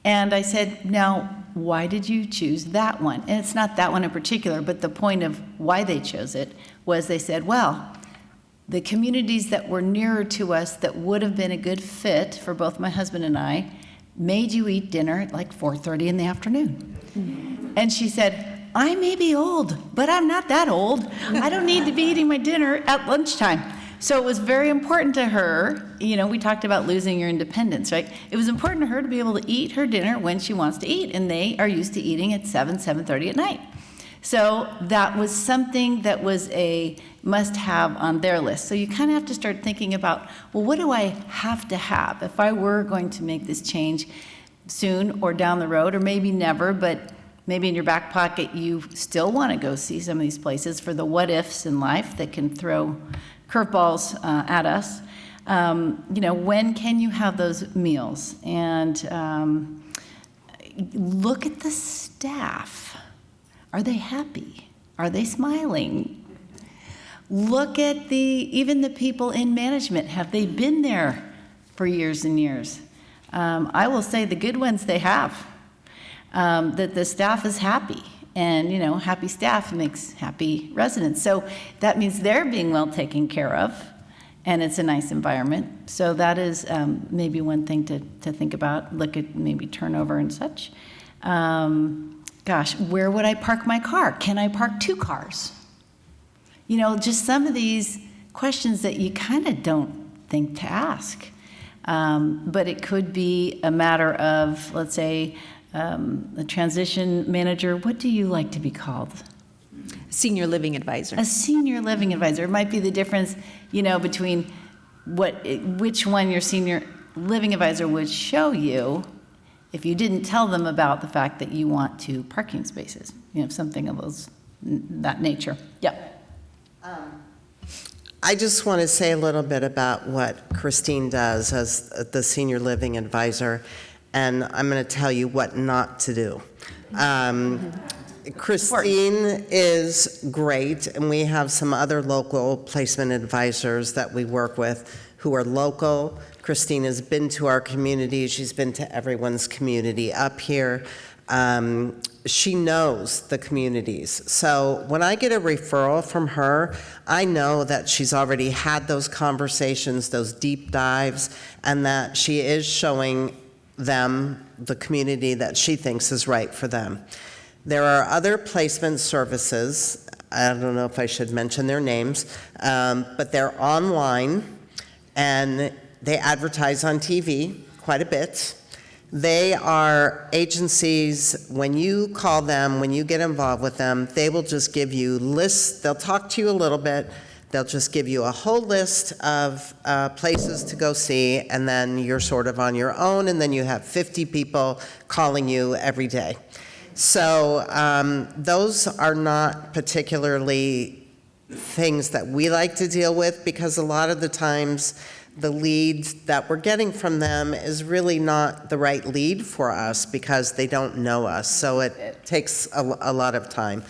And I said, now, why did you choose that one? And it's not that one in particular, but the point of why they chose it was they said, well, the communities that were nearer to us that would have been a good fit for both my husband and I, made you eat dinner at like 4:30 in the afternoon. And she said, I may be old, but I'm not that old. I don't need to be eating my dinner at lunchtime. So it was very important to her, we talked about losing your independence, right? It was important to her to be able to eat her dinner when she wants to eat, and they are used to eating at 7:30 at night. So that was something that was a must-have on their list. So you kind of have to start thinking about, well, what do I have to have if I were going to make this change soon or down the road, or maybe never, but maybe in your back pocket you still want to go see some of these places for the what-ifs in life that can throw curveballs at us. When can you have those meals? And look at the staff. Are they happy? Are they smiling? Look at even the people in management. Have they been there for years and years? I will say the good ones they have, that the staff is happy. And, happy staff makes happy residents. So that means they're being well taken care of, and it's a nice environment. So that is maybe one thing to think about. Look at maybe turnover and such. Gosh, where would I park my car? Can I park 2 cars? Just some of these questions that you kind of don't think to ask. But it could be a matter of, let's say, a transition manager. What do you like to be called? Senior living advisor. A senior living advisor. It might be the difference, between which one your senior living advisor would show you if you didn't tell them about the fact that you want 2 parking spaces, something of that nature. Yep. I just want to say a little bit about what Christine does as the senior living advisor, and I'm going to tell you what not to do. Christine is great, and we have some other local placement advisors that we work with who are local. Christine has been to our community. She's been to everyone's community up here. She knows the communities. So when I get a referral from her, I know that she's already had those conversations, those deep dives, and that she is showing them the community that she thinks is right for them. There are other placement services. I don't know if I should mention their names, but they're online, and they advertise on TV quite a bit. They are agencies. When you call them, when you get involved with them, they will just give you lists. They'll talk to you a little bit. They'll just give you a whole list of places to go see, and then you're sort of on your own, and then you have 50 people calling you every day. So those are not particularly things that we like to deal with, because a lot of the times the lead that we're getting from them is really not the right lead for us because they don't know us. So it takes a lot of time.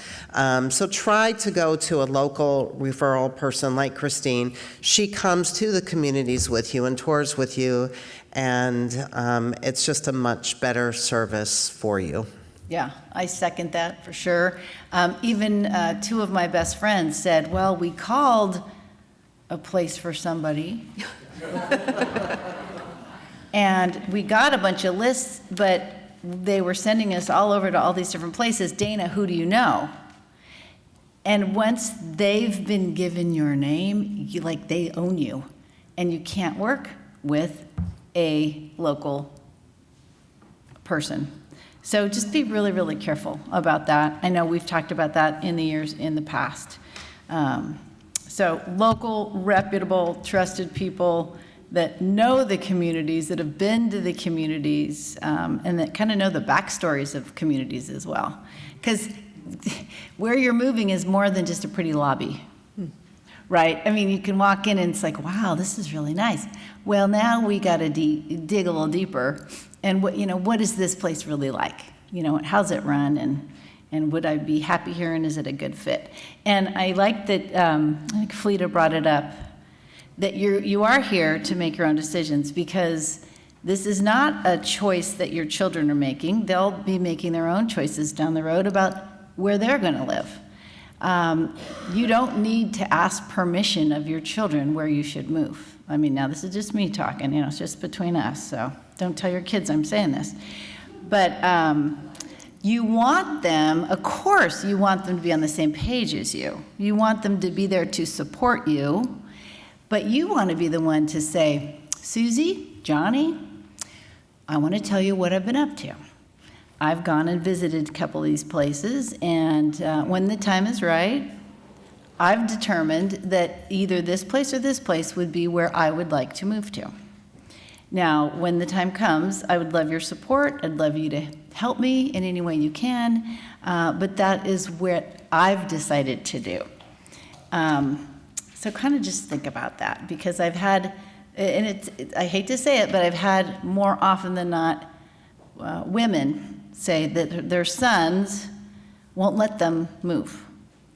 So try to go to a local referral person like Christine. She comes to the communities with you and tours with you, and it's just a much better service for you. Yeah, I second that for sure. Even 2 of my best friends said, well, we called a place for somebody and we got a bunch of lists, but they were sending us all over to all these different places. Dayna, who do you know? And once they've been given your name, they own you, and you can't work with a local person. So just be really, really careful about that. I know we've talked about that in the years in the past. So local, reputable, trusted people that know the communities, that have been to the communities, and that kind of know the backstories of communities as well. Because where you're moving is more than just a pretty lobby, right? I mean, you can walk in and it's like, wow, this is really nice. Well, now we got to dig a little deeper. And what is this place really like? How's it run? And would I be happy here, and is it a good fit? And I like that, I think Fleeta brought it up, that you are here to make your own decisions, because this is not a choice that your children are making. They'll be making their own choices down the road about where they're going to live. You don't need to ask permission of your children where you should move. I mean, now this is just me talking, it's just between us, so. Don't tell your kids I'm saying this. But you want them, of course, you want them to be on the same page as you. You want them to be there to support you, but you want to be the one to say, Susie, Johnny, I want to tell you what I've been up to. I've gone and visited a couple of these places, and when the time is right, I've determined that either this place or this place would be where I would like to move to. Now, when the time comes, I would love your support. I'd love you to help me in any way you can, but that is what I've decided to do. So kind of just think about that, because I've had, and I hate to say it, but I've had more often than not women say that their sons won't let them move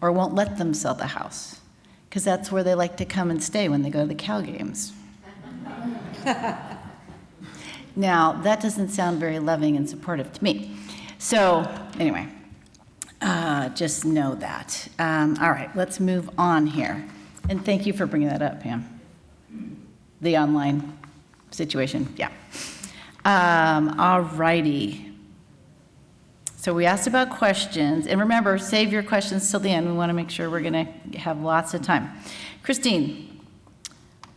or won't let them sell the house, because that's where they like to come and stay when they go to the Cal games. Now, that doesn't sound very loving and supportive to me. So, anyway, just know that. All right, let's move on here. And thank you for bringing that up, Pam. The online situation, yeah. All righty. So we asked about questions. And remember, save your questions till the end. We want to make sure we're going to have lots of time. Christine,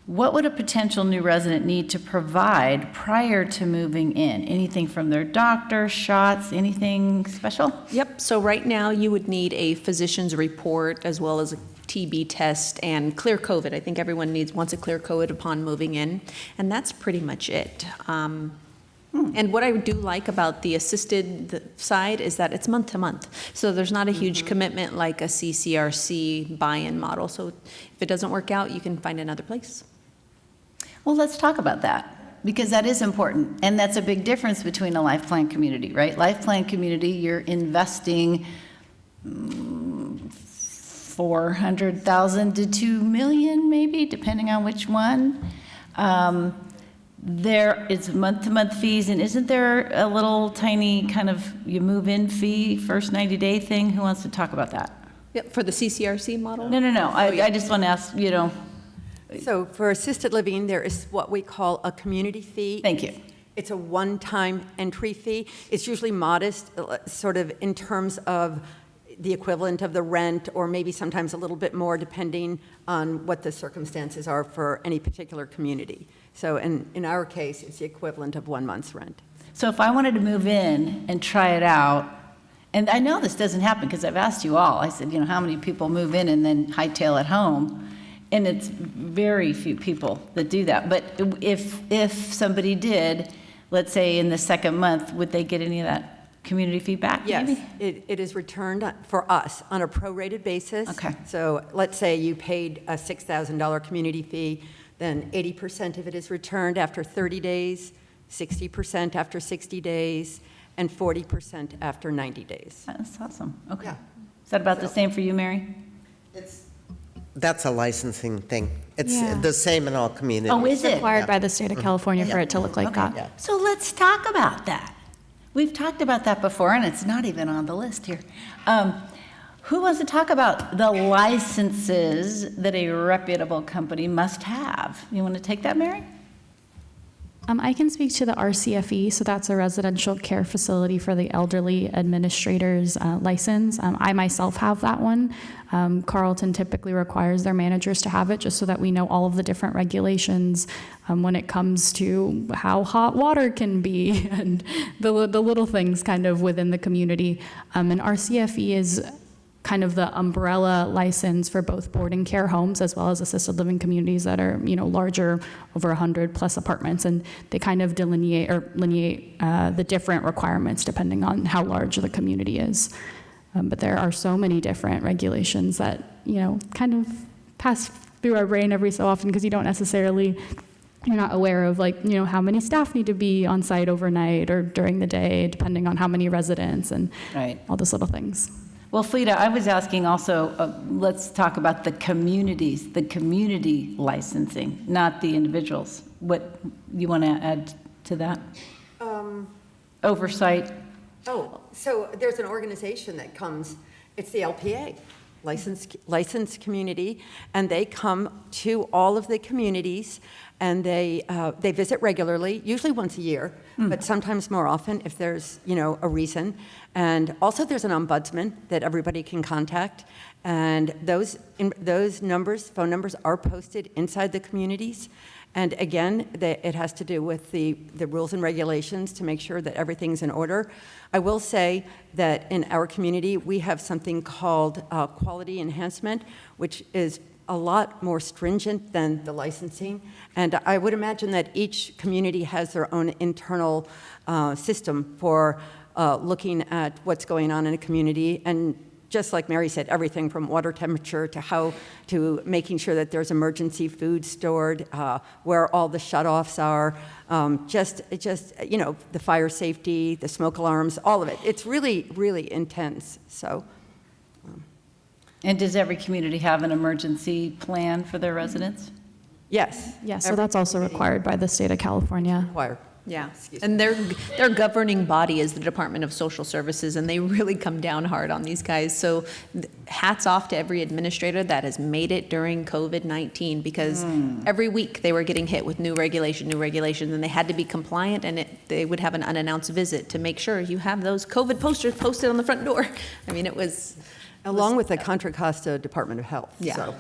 what would a potential new resident need to provide prior to moving in? Anything from their doctor, shots, anything special? Yep, so right now you would need a physician's report as well as a TB test and clear COVID. I think everyone wants a clear COVID upon moving in, and that's pretty much it. And what I do like about the assisted side is that it's month to month. So there's not a huge commitment like a CCRC buy-in model. So if it doesn't work out, you can find another place. Well, let's talk about that, because that is important. And that's a big difference between a life plan community, right? Life plan community, you're investing $400,000 to $2 million, maybe, depending on which one. There is month-to-month fees, and isn't there a little tiny kind of you move-in fee, first 90-day thing? Who wants to talk about that? Yep, for the CCRC model? No. I just want to ask, So for assisted living, there is what we call a community fee. Thank you. It's a one-time entry fee. It's usually modest, sort of in terms of the equivalent of the rent, or maybe sometimes a little bit more, depending on what the circumstances are for any particular community. So in our case, it's the equivalent of 1 month's rent. So if I wanted to move in and try it out, and I know this doesn't happen because I've asked you all, I said, how many people move in and then hightail at home? And it's very few people that do that. But if somebody did, let's say in the second month, would they get any of that community feedback? Yes, maybe? it is returned for us on a prorated basis. Okay. So let's say you paid a $6,000 community fee, then 80% of it is returned after 30 days, 60% after 60 days, and 40% after 90 days. That's awesome. Okay. Yeah. Is that about the same for you, Mary? That's a licensing thing. It's Yeah. the same in all communities. Oh, is it? Required by the state of California for it to look like that. Yeah. So let's talk about that. We've talked about that before, and it's not even on the list here. Who wants to talk about the licenses that a reputable company must have? You want to take that, Mary? I can speak to the RCFE, so that's a residential care facility for the elderly administrators license. I myself have that one. Carlton typically requires their managers to have it just so that we know all of the different regulations when it comes to how hot water can be and the little things kind of within the community. And RCFE is kind of the umbrella license for both boarding care homes as well as assisted living communities that are, larger, over 100 plus apartments, and they kind of delineate the different requirements depending on how large the community is. But there are so many different regulations that, kind of pass through our brain every so often because you're not aware of how many staff need to be on site overnight or during the day, depending on how many residents and Right. all those little things. Well, Frida, I was asking also, let's talk about the communities, the community licensing, not the individuals. What you want to add to that? Oversight? Oh, so there's an organization that comes, it's the LPA. licensed community, and they come to all of the communities, and they visit regularly, usually once a year, but sometimes more often if there's, a reason. And also there's an ombudsman that everybody can contact, and those phone numbers are posted inside the communities. And again, it has to do with the rules and regulations to make sure that everything's in order. I will say that in our community, we have something called quality enhancement, which is a lot more stringent than the licensing. And I would imagine that each community has their own internal system for looking at what's going on in a community. And just like Mary said, everything from water temperature to making sure that there's emergency food stored, where all the shutoffs are, the fire safety, the smoke alarms, all of it. It's really, really intense. So. And does every community have an emergency plan for their residents? Yes. Yes, so that's also required by the state of California. Required. Yeah, and their governing body is the Department of Social Services, and they really come down hard on these guys. So hats off to every administrator that has made it during COVID-19, because every week they were getting hit with new regulations, and they had to be compliant, and they would have an unannounced visit to make sure you have those COVID posters posted on the front door. I mean, it was... Along with the Contra Costa Department of Health. Yeah. So,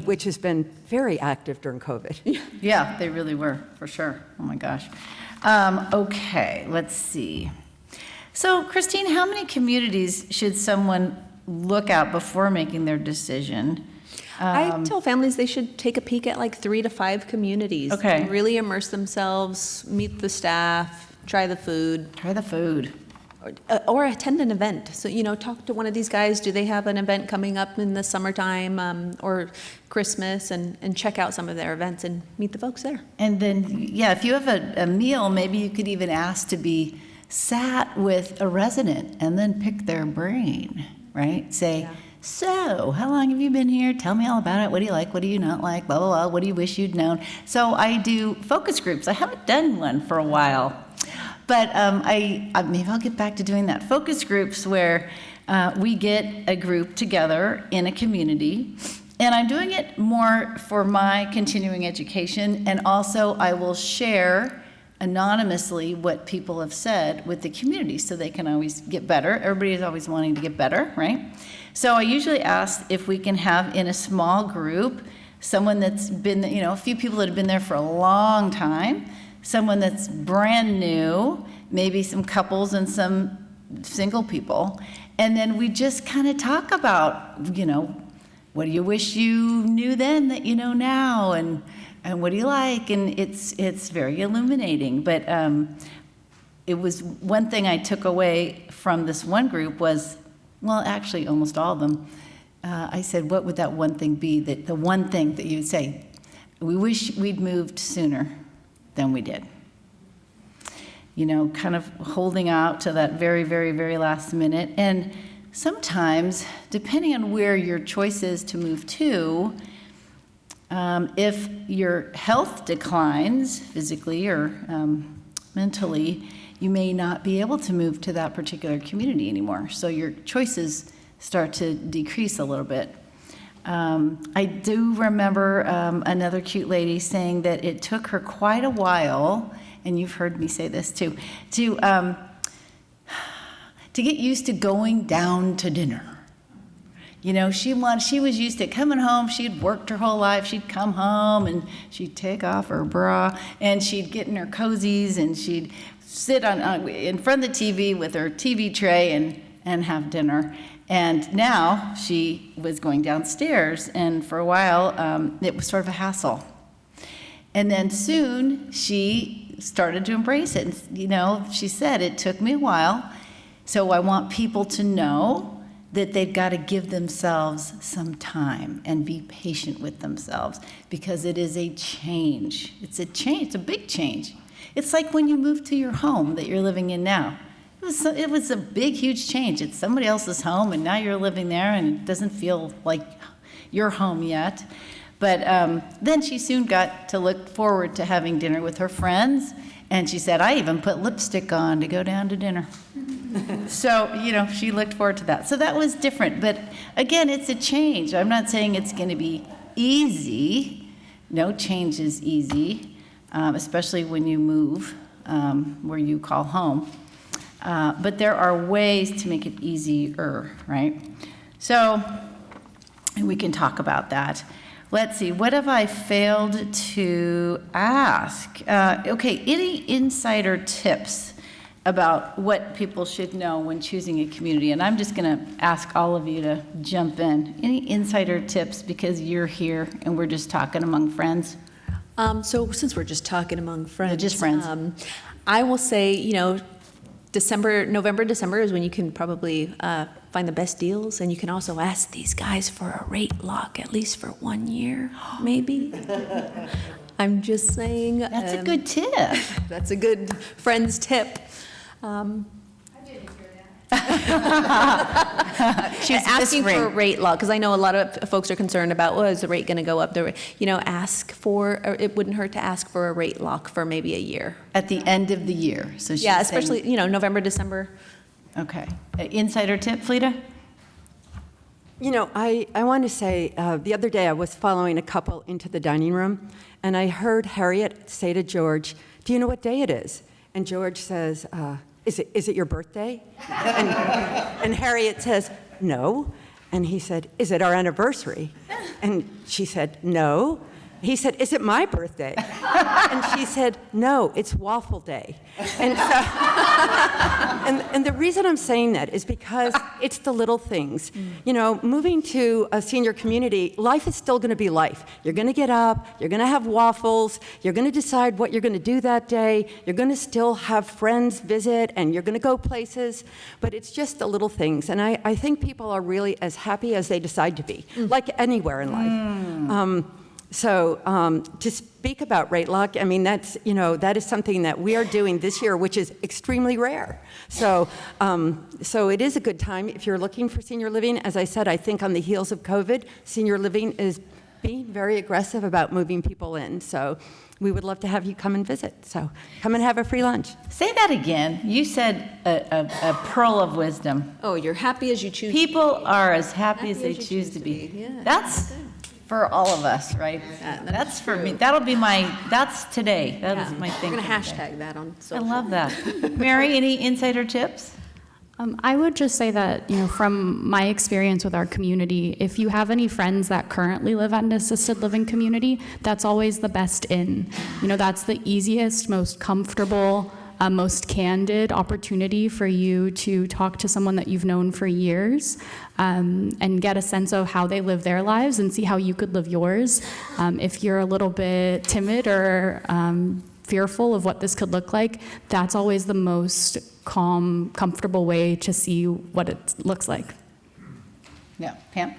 which has been very active during COVID. Yeah, they really were, for sure. Oh, my gosh. Okay, let's see. So, Christine, how many communities should someone look at before making their decision? I tell families they should take a peek at like 3 to 5 communities. Okay. And really immerse themselves, meet the staff, try the food. Try the food. Or attend an event. So, talk to one of these guys. Do they have an event coming up in the summertime or Christmas, and check out some of their events and meet the folks there. And then, yeah, if you have a meal, maybe you could even ask to be sat with a resident and then pick their brain, right? Say, so, how long have you been here? Tell me all about it. What do you like? What do you not like? Blah, blah, blah. What do you wish you'd known? So I do focus groups. I haven't done one for a while. But maybe I'll get back to doing that. Focus groups where we get a group together in a community, and I'm doing it more for my continuing education, and also I will share anonymously what people have said with the community so they can always get better. Everybody is always wanting to get better, right? So I usually ask if we can have in a small group someone that's been, a few people that have been there for a long time, someone that's brand new, maybe some couples and some single people. And then we just kind of talk about, what do you wish you knew then that you know now? And what do you like? And it's very illuminating. But it was one thing I took away from this one group was, well, actually almost all of them. I said, what would that one thing be, the one thing that you would say, we wish we'd moved sooner than we did. Kind of holding out to that very, very, very last minute. And sometimes, depending on where your choice is to move to, if your health declines physically or mentally, you may not be able to move to that particular community anymore. So your choices start to decrease a little bit. I do remember another cute lady saying that it took her quite a while, and you've heard me say this too, to get used to going down to dinner. She was used to coming home. She'd worked her whole life. She'd come home and she'd take off her bra and she'd get in her cozies and she'd sit in front of the TV with her TV tray and have dinner. And now she was going downstairs, and for a while it was sort of a hassle. And then soon she started to embrace it. And, she said, it took me a while, so I want people to know that they've got to give themselves some time and be patient with themselves, because it is a change. It's a change. It's a big change. It's like when you move to your home that you're living in now. It was a big, huge change. It's somebody else's home, and now you're living there, and it doesn't feel like your home yet. But then she soon got to look forward to having dinner with her friends, and she said, I even put lipstick on to go down to dinner. So, she looked forward to that. So that was different. But again, it's a change. I'm not saying it's going to be easy. No change is easy, especially when you move where you call home. But there are ways to make it easier, right? So we can talk about that. Let's see, what have I failed to ask? Okay, any insider tips about what people should know when choosing a community? And I'm just going to ask all of you to jump in. Any insider tips, because you're here and we're just talking among friends? So since we're just talking among friends, just friends. I will say, November, December is when you can probably find the best deals, and you can also ask these guys for a rate lock, at least for 1 year, maybe. I'm just saying. That's a good tip. That's a good friend's tip. She's asking for a rate lock, because I know a lot of folks are concerned about, well, is the rate going to go up? Ask for, or it wouldn't hurt to ask for a rate lock for maybe a year. At the end of the year. So she's Yeah, saying- especially, November, December. Okay. Insider tip, Fleta? I want to say, the other day I was following a couple into the dining room, and I heard Harriet say to George, "Do you know what day it is?" And George says, is it your birthday? And Harriet says, "No." And he said, "Is it our anniversary?" And she said, "No." He said, "Is it my birthday?" And she said, "No, it's waffle day." And so, and the reason I'm saying that is because it's the little things. Moving to a senior community, life is still going to be life. You're going to get up, you're going to have waffles, you're going to decide what you're going to do that day, you're going to still have friends visit, and you're going to go places, but it's just the little things. And I think people are really as happy as they decide to be, like anywhere in life. So to speak about rate lock, I mean, that is something that we are doing this year, which is extremely rare. So it is a good time if you're looking for senior living. As I said, I think on the heels of COVID, senior living is being very aggressive about moving people in. So we would love to have you come and visit. So come and have a free lunch. Say that again. You said a pearl of wisdom. Oh, you're happy as you choose. People are as happy as they choose to be. Yeah, That's for all of us, right? That's for me. That's today. That is my thing. We're going to today. hashtag that on I social. love that. Mary, any insider tips? I would just say that, from my experience with our community, if you have any friends that currently live at an assisted living community, that's always the best in. That's the easiest, most comfortable, most candid opportunity for you to talk to someone that you've known for years and get a sense of how they live their lives and see how you could live yours. If you're a little bit timid or fearful of what this could look like, that's always the most calm, comfortable way to see what it looks like. Yeah, Pam?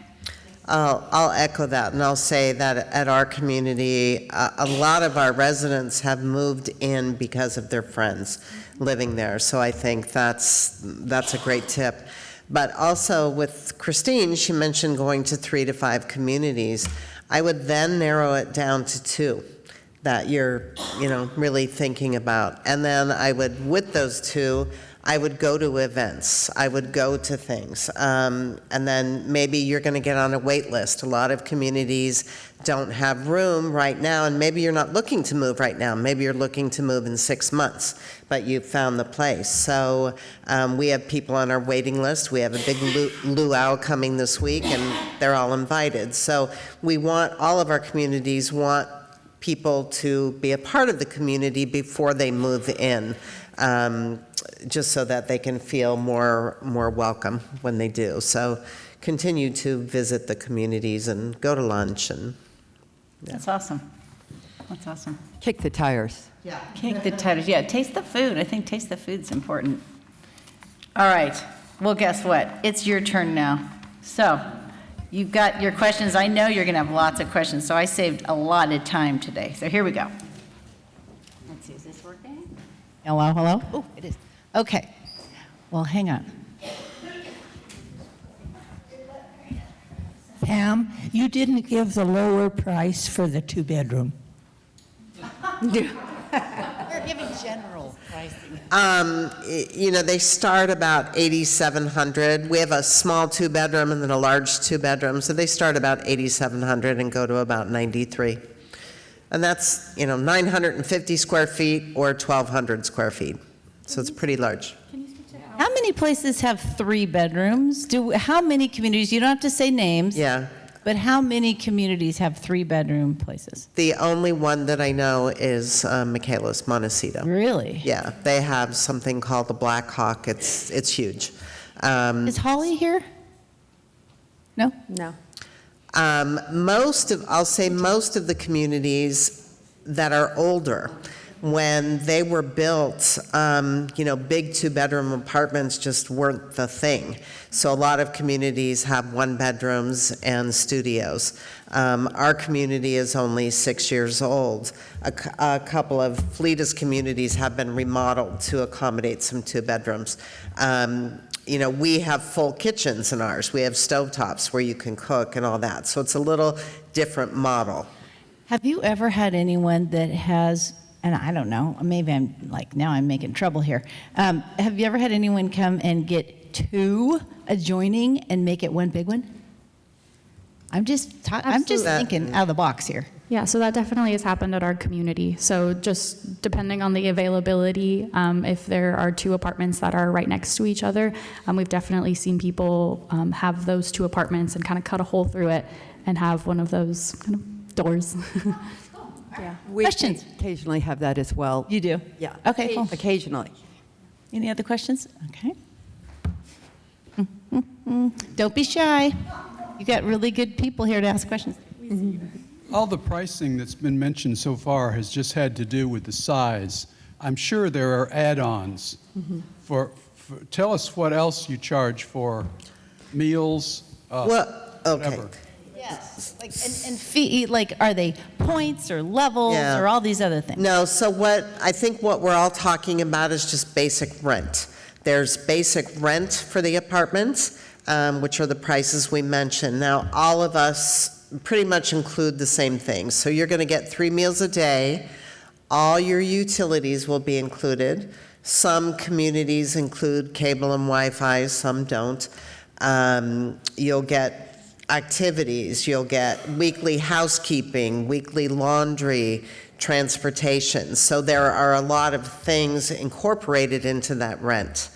I'll echo that, and I'll say that at our community, a lot of our residents have moved in because of their friends living there. So I think that's a great tip. But also with Christine, she mentioned going to 3 to 5 communities. I would then narrow it down to 2 that you're, really thinking about. And then I would, with those 2, I would go to events. I would go to things. And then maybe you're going to get on a wait list. A lot of communities don't have room right now, and maybe you're not looking to move right now. Maybe you're looking to move in 6 months, but you've found the place. So we have people on our waiting list. We have a big luau coming this week, and they're all invited. So we want, all of our communities want people to be a part of the community before they move in. Just so that they can feel more welcome when they do. So continue to visit the communities and go to lunch. And That's awesome. That's awesome. Kick the tires. Yeah. Kick the tires. Yeah, taste the food. I think taste the food's important. All right. Well, guess what? It's your turn now. So you've got your questions. I know you're going to have lots of questions, so I saved a lot of time today. So here we go. Let's see. Is this working? Hello, hello? Oh, it is. Okay. Well, hang on. Pam, you didn't give the lower price for the 2-bedroom. Giving general pricing. They start about 8,700. We have a small two-bedroom and then a large two-bedroom, so they start about 8,700 and go to about 93. And that's, 950 square feet or 1,200 square feet. So it's pretty large. How many places have 3 bedrooms? How many communities, you don't have to say names. Yeah. But how many communities have 3-bedroom places? The only one that I know is Michaela's, Montecito. Really? Yeah, they have something called the Black Hawk. It's huge. Is Holly here? No? No. Most of the communities that are older, when they were built, big two-bedroom apartments just weren't the thing. So a lot of communities have 1-bedrooms and studios. Our community is only 6 years old. A couple of Fleeta's communities have been remodeled to accommodate some 2-bedrooms. We have full kitchens in ours. We have stovetops where you can cook and all that. So it's a little different model. Have you ever had anyone that has, and I don't know, maybe now I'm making trouble here. Have you ever had anyone come and get 2 adjoining and make it 1 big one? I'm just thinking out of the box here. Yeah, so that definitely has happened at our community. So just depending on the availability, if there are 2 apartments that are right next to each other, we've definitely seen people have those 2 apartments and kind of cut a hole through it and have one of those kind of doors. Yeah. We Questions? occasionally have that as well. You do? Yeah. Okay, cool. Occasionally. Any other questions? Okay. Don't be shy. You got really good people here to ask questions. All the pricing that's been mentioned so far has just had to do with the size. I'm sure there are add-ons. Tell us what else you charge for meals, whatever. Yes. And fee, are they points or levels Yeah. or all these other things? No, so I think what we're all talking about is just basic rent. There's basic rent for the apartments, which are the prices we mentioned. Now, all of us pretty much include the same things. So you're going to get 3 meals a day. All your utilities will be included. Some communities include cable and Wi-Fi, some don't. You'll get activities, you'll get weekly housekeeping, weekly laundry, transportation. So there are a lot of things incorporated into that rent.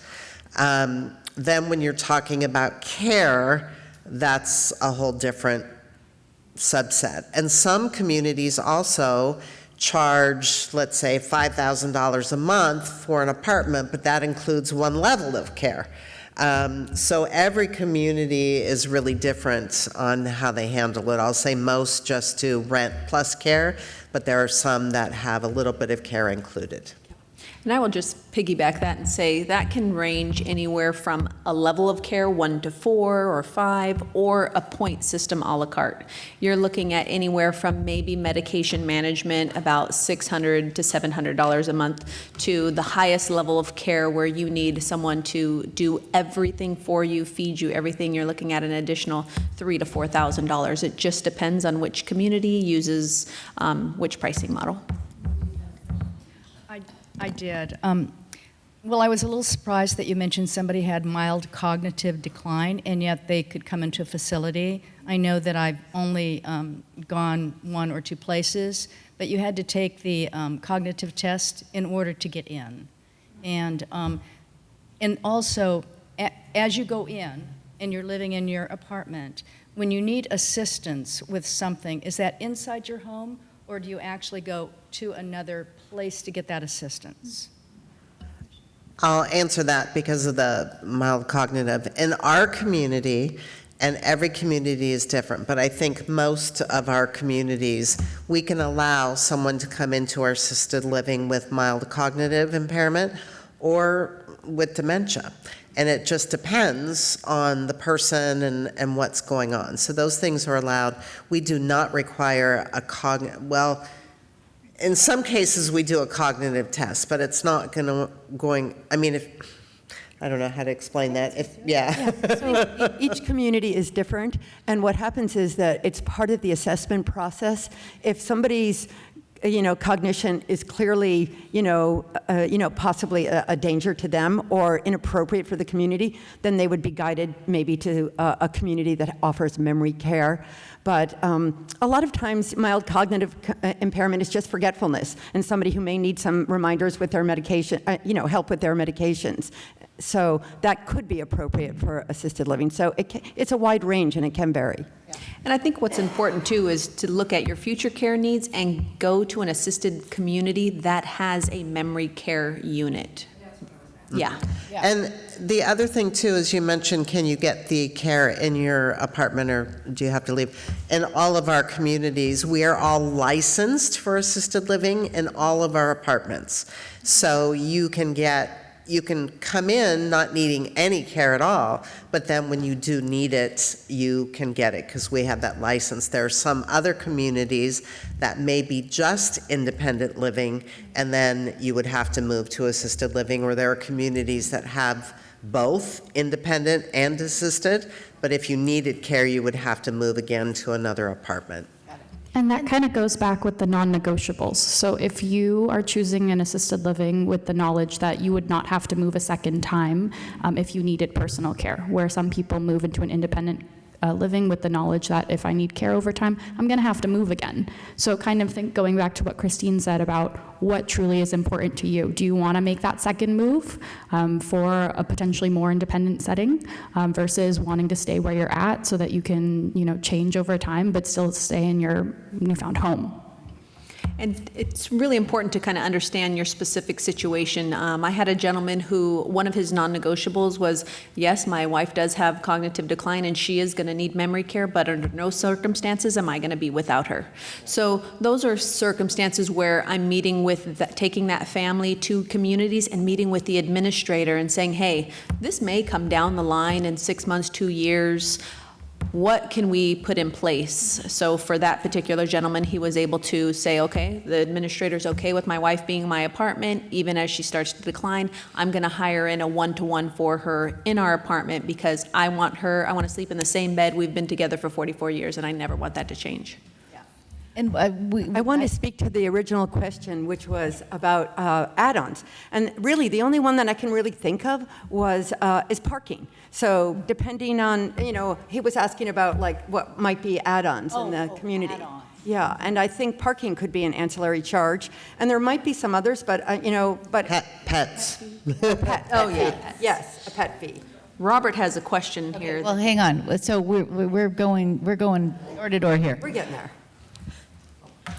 Then when you're talking about care, that's a whole different subset. And some communities also charge, let's say, $5,000 a month for an apartment, but that includes 1 level of care. So every community is really different on how they handle it. I'll say most just do rent plus care, but there are some that have a little bit of care included. And I will just piggyback that and say that can range anywhere from a level of care, 1 to 4 or 5, or a point system a la carte. You're looking at anywhere from maybe medication management, about $600 to $700 a month, to the highest level of care where you need someone to do everything for you, feed you everything. You're looking at an additional $3,000 to $4,000. It just depends on which community uses which pricing model. I did. Well, I was a little surprised that you mentioned somebody had mild cognitive decline, and yet they could come into a facility. I know that I've only gone 1 or 2 places, but you had to take the cognitive test in order to get in. And also, as you go in and you're living in your apartment, when you need assistance with something, is that inside your home, or do you actually go to another place to get that assistance? I'll answer that because of the mild cognitive. In our community, and every community is different, but I think most of our communities, we can allow someone to come into our assisted living with mild cognitive impairment or with dementia. And it just depends on the person and what's going on. So those things are allowed. We do not require well, in some cases we do a cognitive test, but it's not I don't know how to explain that. So each community is different, and what happens is that it's part of the assessment process. If somebody's cognition is clearly, possibly a danger to them or inappropriate for the community, then they would be guided maybe to a community that offers memory care. But a lot of times, mild cognitive impairment is just forgetfulness, and somebody who may need some reminders with their medication, help with their medications. So that could be appropriate for assisted living. So it's a wide range, and it can vary. And I think what's important too is to look at your future care needs and go to an assisted community that has a memory care unit. Yeah. And the other thing too is you mentioned, can you get the care in your apartment or do you have to leave? In all of our communities, we are all licensed for assisted living in all of our apartments. So you can come in not needing any care at all, but then when you do need it, you can get it because we have that license. There are some other communities that may be just independent living, and then you would have to move to assisted living, or there are communities that have both independent and assisted, but if you needed care, you would have to move again to another apartment. And that kind of goes back with the non-negotiables. So if you are choosing an assisted living with the knowledge that you would not have to move a second time if you needed personal care, where some people move into an independent living with the knowledge that if I need care over time, I'm going to have to move again. So kind of going back to what Christine said about what truly is important to you. Do you want to make that second move for a potentially more independent setting versus wanting to stay where you're at so that you can, change over time but still stay in your newfound home? And it's really important to kind of understand your specific situation. I had a gentleman who, one of his non-negotiables was, yes, my wife does have cognitive decline and she is going to need memory care, but under no circumstances am I going to be without her. So those are circumstances where I'm meeting with, taking that family to communities and meeting with the administrator and saying, hey, this may come down the line in 6 months, 2 years. What can we put in place? So for that particular gentleman, he was able to say, okay, the administrator's okay with my wife being in my apartment, even as she starts to decline. I'm going to hire in a one-to-one for her in our apartment because I want to sleep in the same bed. We've been together for 44 years, and I never want that to change. And I want to speak to the original question, which was about add-ons. And really, the only one that I can really think of is parking. So depending on, he was asking about what might be add-ons in the community. Add-ons. Yeah, and I think parking could be an ancillary charge. And there might be some others, but, but... Pets. Oh, yeah. Yes, a pet fee. Robert has a question here. Well, hang on. So we're going door to door here. We're getting there.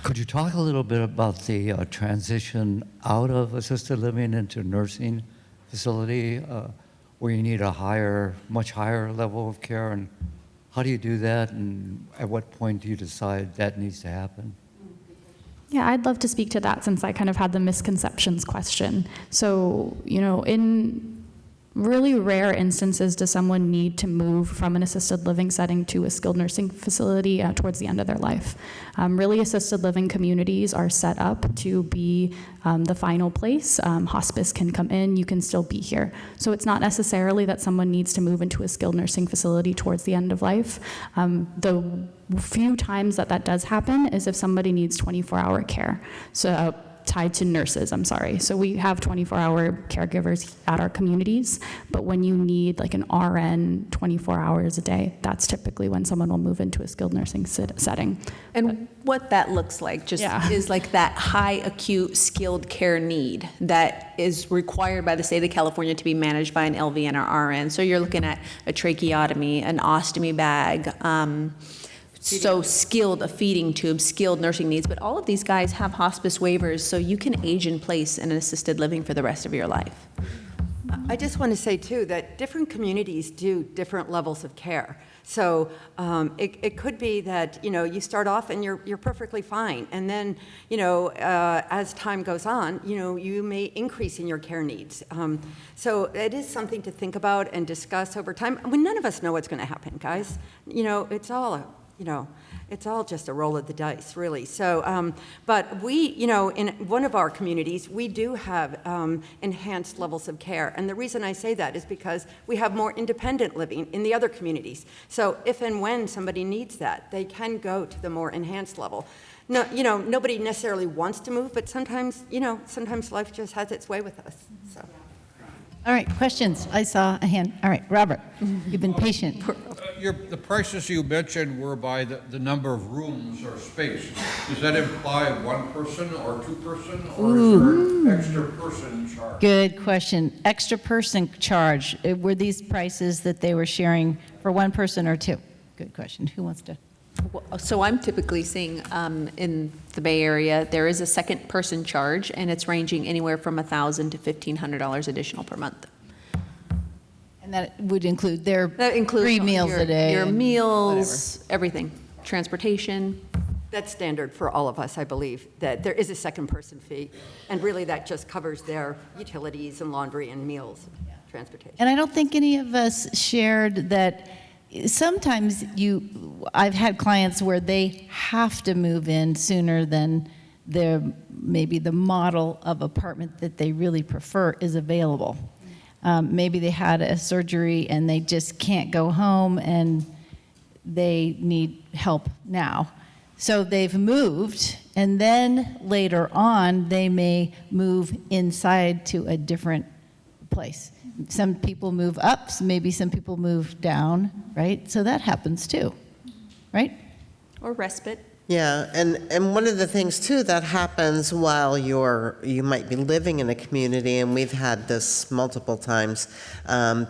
Could you talk a little bit about the transition out of assisted living into nursing facility where you need a much higher level of care, and how do you do that, and at what point do you decide that needs to happen? Yeah, I'd love to speak to that since I kind of had the misconceptions question. So, in really rare instances does someone need to move from an assisted living setting to a skilled nursing facility towards the end of their life. Really, assisted living communities are set up to be the final place. Hospice can come in, you can still be here. So it's not necessarily that someone needs to move into a skilled nursing facility towards the end of life. The few times that does happen is if somebody needs 24-hour care. So tied to nurses, I'm sorry. So we have 24-hour caregivers at our communities, but when you need like an RN 24 hours a day, that's typically when someone will move into a skilled nursing setting. And what that looks like is like that high acute skilled care need that is required by the state of California to be managed by an LVN or RN. So you're looking at a tracheotomy, an ostomy bag, so skilled, a feeding tube, skilled nursing needs, but all of these guys have hospice waivers, so you can age in place in an assisted living for the rest of your life. I just want to say, too, that different communities do different levels of care. So it could be that, you start off and you're perfectly fine. And then, as time goes on, you may increase in your care needs. So it is something to think about and discuss over time. None of us know what's going to happen, guys. It's all you know, it's all just a roll of the dice, really. So, but we, you know, in one of our communities, we do have enhanced levels of care. And the reason I say that is because we have more independent living in the other communities. So if and when somebody needs that, they can go to the more enhanced level. No, you know, nobody necessarily wants to move, but sometimes, you know, sometimes life just has its way with us, so. All right, questions? I saw a hand. All right, Robert, you've been patient. The prices you mentioned were by the number of rooms or space. Does that imply one person or two person, or is there extra person charge? Good question. Extra person charge, were these prices that they were sharing for one person or two? Good question. Who wants to? So I'm typically seeing in the Bay Area, there is a second person charge, and it's ranging anywhere from $1,000 to $1,500 additional per month. And that would include their That includes 3 meals a day? Your and meals, everything, transportation. That's standard for all of us, I believe, that there is a second person fee, and really that just covers their utilities and laundry and meals, transportation. And I don't think any of us shared that sometimes I've had clients where they have to move in sooner than maybe the model of apartment that they really prefer is available. Maybe they had a surgery and they just can't go home and they need help now. So they've moved, and then later on they may move inside to a different place. Some people move up, maybe some people move down, right? So that happens too, right? Or respite. Yeah, and one of the things too that happens while you might be living in a community, and we've had this multiple times,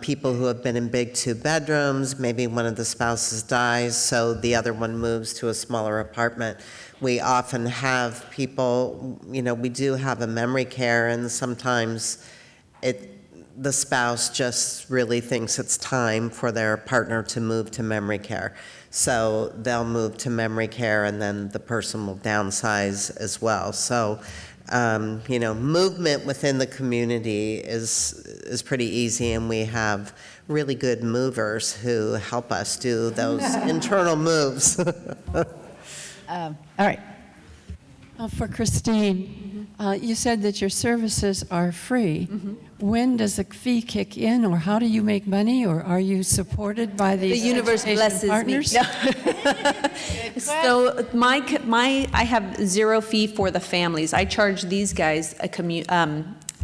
people who have been in big 2-bedrooms, maybe one of the spouses dies, so the other one moves to a smaller apartment. We often have people, you know, we do have a memory care, and sometimes the spouse just really thinks it's time for their partner to move to memory care. So they'll move to memory care, and then the person will downsize as well. So, you know, movement within the community is pretty easy, and we have really good movers who help us do those internal moves. All right. For Christine, you said that your services are free. When does the fee kick in, or how do you make money, or are you supported by these The universe blesses partners? me. So I have zero fee for the families. I charge these guys a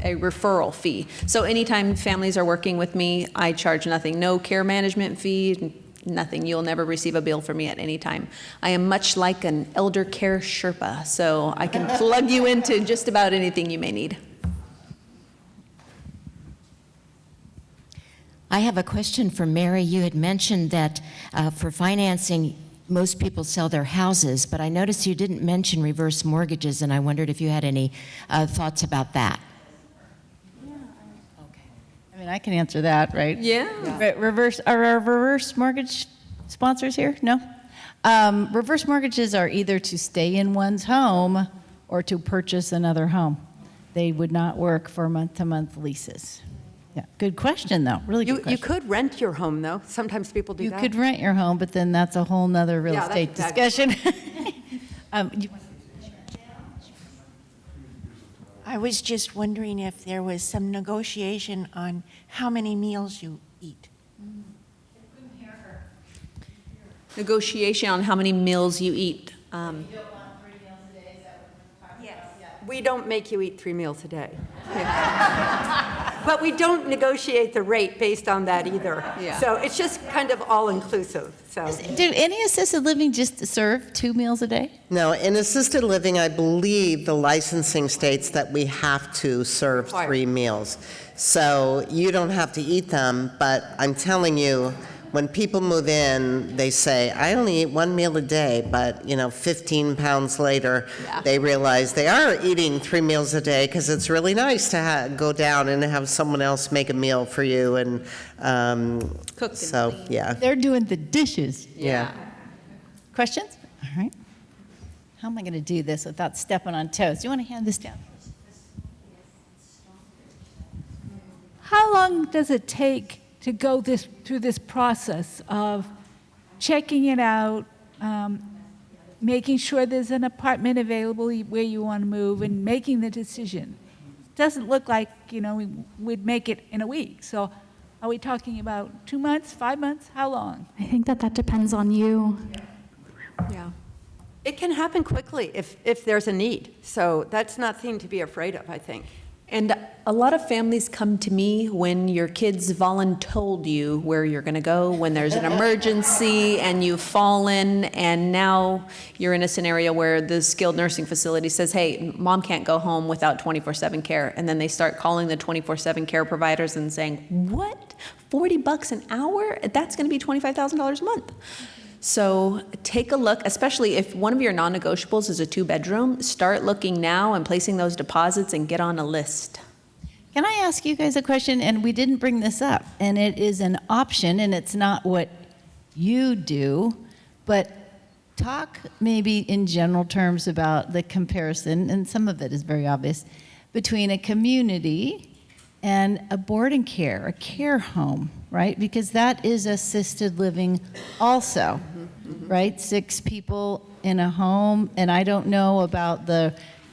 referral fee. So anytime families are working with me, I charge nothing. No care management fee, nothing. You'll never receive a bill from me at any time. I am much like an elder care Sherpa, so I can plug you into just about anything you may need. I have a question for Mary. You had mentioned that for financing, most people sell their houses, but I noticed you didn't mention reverse mortgages, and I wondered if you had any thoughts about that. I mean, I can answer that, right? Yeah. Are our reverse mortgage sponsors here? No? Reverse mortgages are either to stay in one's home or to purchase another home. They would not work for month-to-month leases. Yeah, good question, though. Really good question. You could rent your home, though. Sometimes people do that. You could rent your home, but then that's a whole nother real estate discussion. I was just wondering if there was some negotiation on how many meals you eat. Negotiation on how many meals you eat. We don't make you eat 3 meals a day. But we don't negotiate the rate based on that either. Yeah. So it's just kind of all-inclusive, so. Do any assisted living just serve 2 meals a day? No, in assisted living, I believe the licensing states that we have to serve 3 meals. So you don't have to eat them, but I'm telling you, when people move in, they say, I only eat 1 meal a day, but 15 pounds later, they realize they are eating 3 meals a day because it's really nice to go down and have someone else make a meal for you. And cook. So, yeah. They're doing the dishes. Yeah. Questions? All right. How am I going to do this without stepping on toes? Do you want to hand this down? How long does it take to go through this process of checking it out, making sure there's an apartment available where you want to move and making the decision. Doesn't look like, we'd make it in a week. So are we talking about 2 months, 5 months? How long? I think that depends on you. Yeah. It can happen quickly if there's a need. So that's nothing to be afraid of, I think. And a lot of families come to me when your kids voluntold you where you're going to go, when there's an emergency and you've fallen, and now you're in a scenario where the skilled nursing facility says, hey, mom can't go home without 24/7 care. And then they start calling the 24/7 care providers and saying, what? $40 an hour? That's going to be $25,000 a month. So take a look, especially if one of your non-negotiables is a 2-bedroom, start looking now and placing those deposits and get on a list. Can I ask you guys a question? And we didn't bring this up, and it is an option, and it's not what you do, but talk maybe in general terms about the comparison, and some of it is very obvious, between a community and a boarding care, a care home, right? Because that is assisted living also, right? 6 people in a home, and I don't know about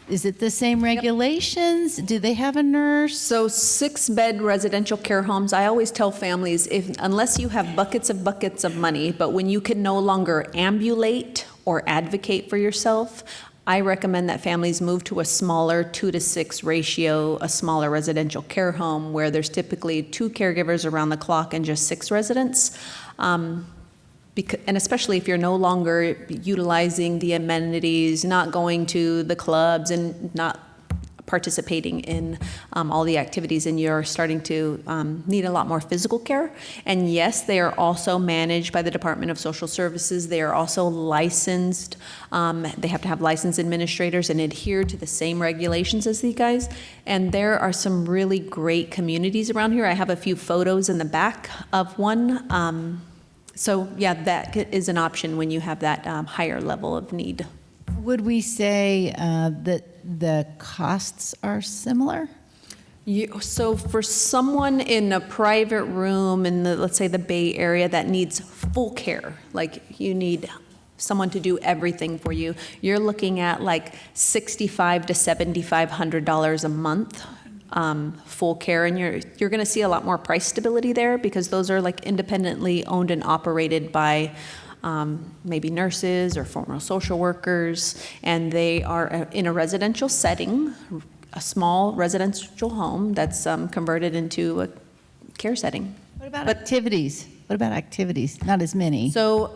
is it the same regulations? Do they have a nurse? So 6-bed residential care homes, I always tell families, unless you have buckets of money, but when you can no longer ambulate or advocate for yourself, I recommend that families move to a smaller 2-to-6 ratio, a smaller residential care home where there's typically 2 caregivers around the clock and just 6 residents. And especially if you're no longer utilizing the amenities, not going to the clubs and not participating in all the activities, and you're starting to need a lot more physical care. And yes, they are also managed by the Department of Social Services. They are also licensed. They have to have licensed administrators and adhere to the same regulations as these guys. And there are some really great communities around here. I have a few photos in the back of one. So yeah, that is an option when you have that higher level of need. Would we say that the costs are similar? So for someone in a private room in let's say the Bay Area that needs full care, like you need someone to do everything for you, you're looking at like $6,500 to $7,500 a month. Full care, and you're going to see a lot more price stability there because those are like independently owned and operated by maybe nurses or former social workers, and they are in a residential setting, a small residential home that's converted into a care setting. What about activities? What about activities? Not as many. So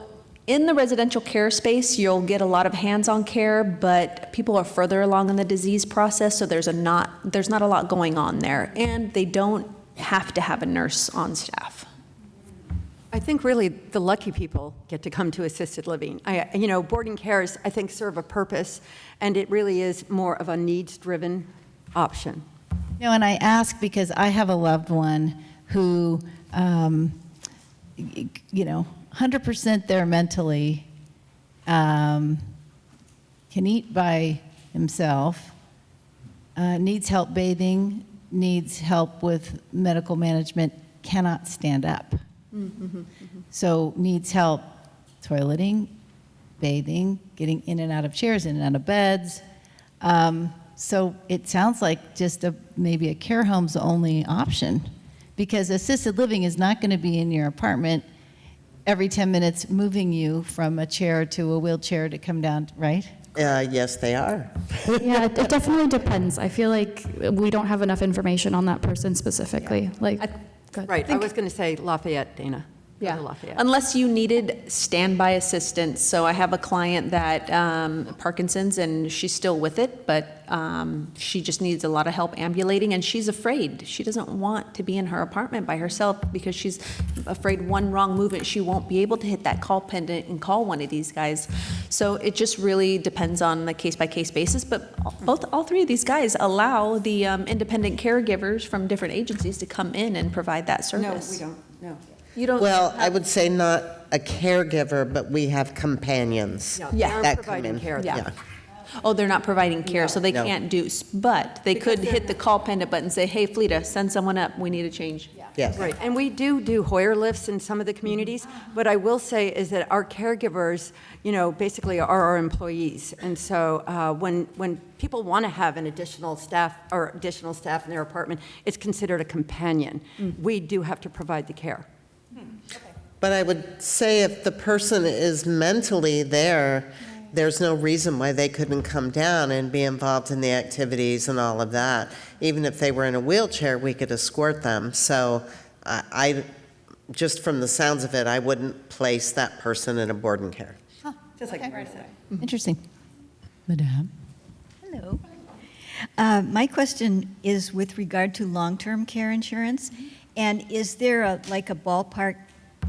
in the residential care space, you'll get a lot of hands-on care, but people are further along in the disease process, so there's not a lot going on there, and they don't have to have a nurse on staff. I think really the lucky people get to come to assisted living. Boarding cares, I think, serve a purpose, and it really is more of a needs-driven option. And I ask because I have a loved one who, 100% there mentally, can eat by himself, needs help bathing, needs help with medical management, cannot stand up. So needs help toileting, bathing, getting in and out of chairs, in and out of beds. So it sounds like just maybe a care home's the only option, because assisted living is not going to be in your apartment every 10 minutes moving you from a chair to a wheelchair to come down, right? Yes, they are. Yeah, it definitely depends. I feel like we don't have enough information on that person specifically. Right, I was going to say Lafayette, Dana. Yeah, Lafayette. unless you needed standby assistance. So I have a client that Parkinson's, and she's still with it, but she just needs a lot of help ambulating, and she's afraid. She doesn't want to be in her apartment by herself because she's afraid one wrong movement, she won't be able to hit that call pendant and call one of these guys. So it just really depends on the case-by-case basis, but all 3 of these guys allow the independent caregivers from different agencies to come in and provide that service. No, we don't, no. You don't. Well, I would say not a caregiver, but we have companions Yeah, that providing come in. care. Yeah. Oh, they're not providing care, so they No. can't do, but they could hit the call pendant button and say, hey, Fleta, send someone up, we need a change. Yes. Right, and we do Hoyer lifts in some of the communities. What I will say is that our caregivers, basically are our employees. And so when people want to have an additional staff in their apartment, it's considered a companion. We do have to provide the care. But I would say if the person is mentally there, there's no reason why they couldn't come down and be involved in the activities and all of that. Even if they were in a wheelchair, we could escort them. So I just from the sounds of it, I wouldn't place that person in a board and care. Just like Mary said. Interesting. Madame? Hello. My question is with regard to long-term care insurance. And is there a ballpark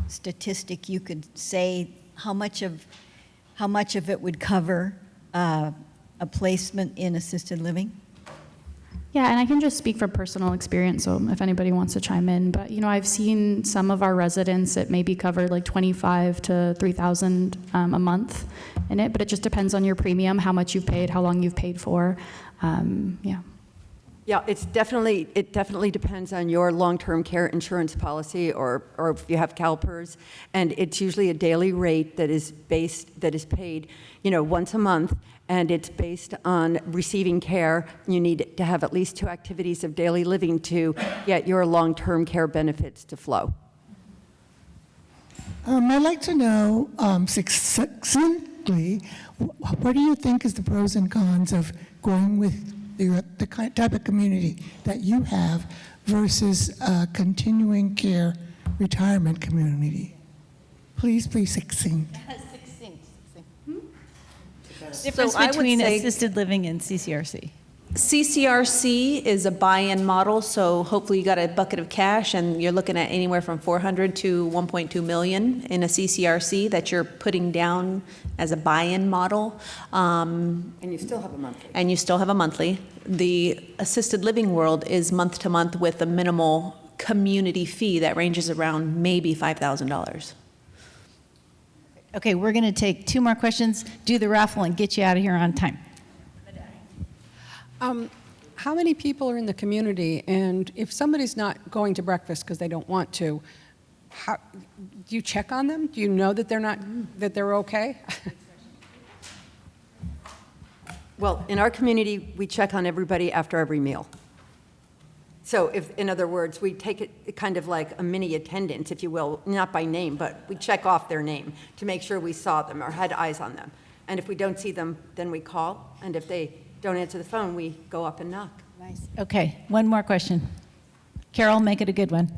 statistic you could say how much of it would cover a placement in assisted living? Yeah, and I can just speak from personal experience, so if anybody wants to chime in. But, I've seen some of our residents, it may be covered like $2,500 to $3,000 a month in it, but it just depends on your premium, how much you've paid, how long you've paid for. Yeah. Yeah, it definitely depends on your long-term care insurance policy or if you have CalPERS, and it's usually a daily rate that is paid, once a month, and it's based on receiving care. You need to have at least 2 activities of daily living to get your long-term care benefits to flow. I'd like to know succinctly, what do you think is the pros and cons of going with the type of community that you have versus a continuing care retirement community? Please succinct. Difference between assisted living and CCRC. CCRC is a buy-in model, so hopefully you got a bucket of cash and you're looking at anywhere from $400 to $1.2 million in a CCRC that you're putting down as a buy-in model. And you still have a monthly. And you still have a monthly. The assisted living world is month to month with a minimal community fee that ranges around maybe $5,000. Okay, we're going to take 2 more questions, do the raffle, and get you out of here on time. How many people are in the community, and if somebody's not going to breakfast because they don't want to, do you check on them? Do you know that they're okay? Well, in our community, we check on everybody after every meal. So in other words, we take it kind of like a mini attendance, if you will, not by name, but we check off their name to make sure we saw them or had eyes on them. And if we don't see them, then we call, and if they don't answer the phone, we go up and knock. Nice. Okay, one more question. Carol, make it a good one.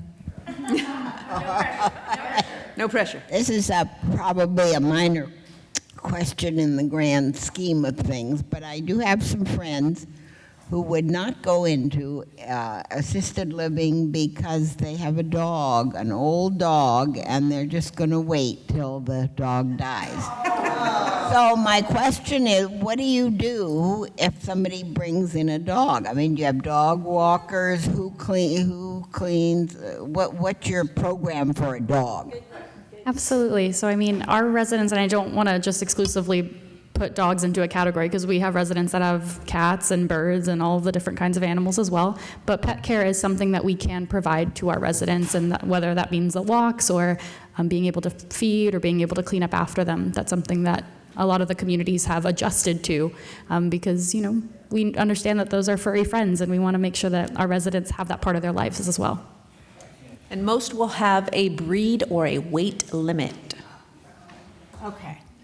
No pressure. This is probably a minor question in the grand scheme of things, but I do have some friends who would not go into assisted living because they have a dog, an old dog, and they're just going to wait till the dog dies. So my question is, what do you do if somebody brings in a dog? I mean, do you have dog walkers? Who cleans? What's your program for a dog? Absolutely. So, our residents, and I don't want to just exclusively put dogs into a category because we have residents that have cats and birds and all the different kinds of animals as well. But pet care is something that we can provide to our residents, and whether that means the walks or being able to feed or being able to clean up after them, that's something that a lot of the communities have adjusted to because, we understand that those are furry friends, and we want to make sure that our residents have that part of their lives as well. And most will have a breed or a weight limit. Okay.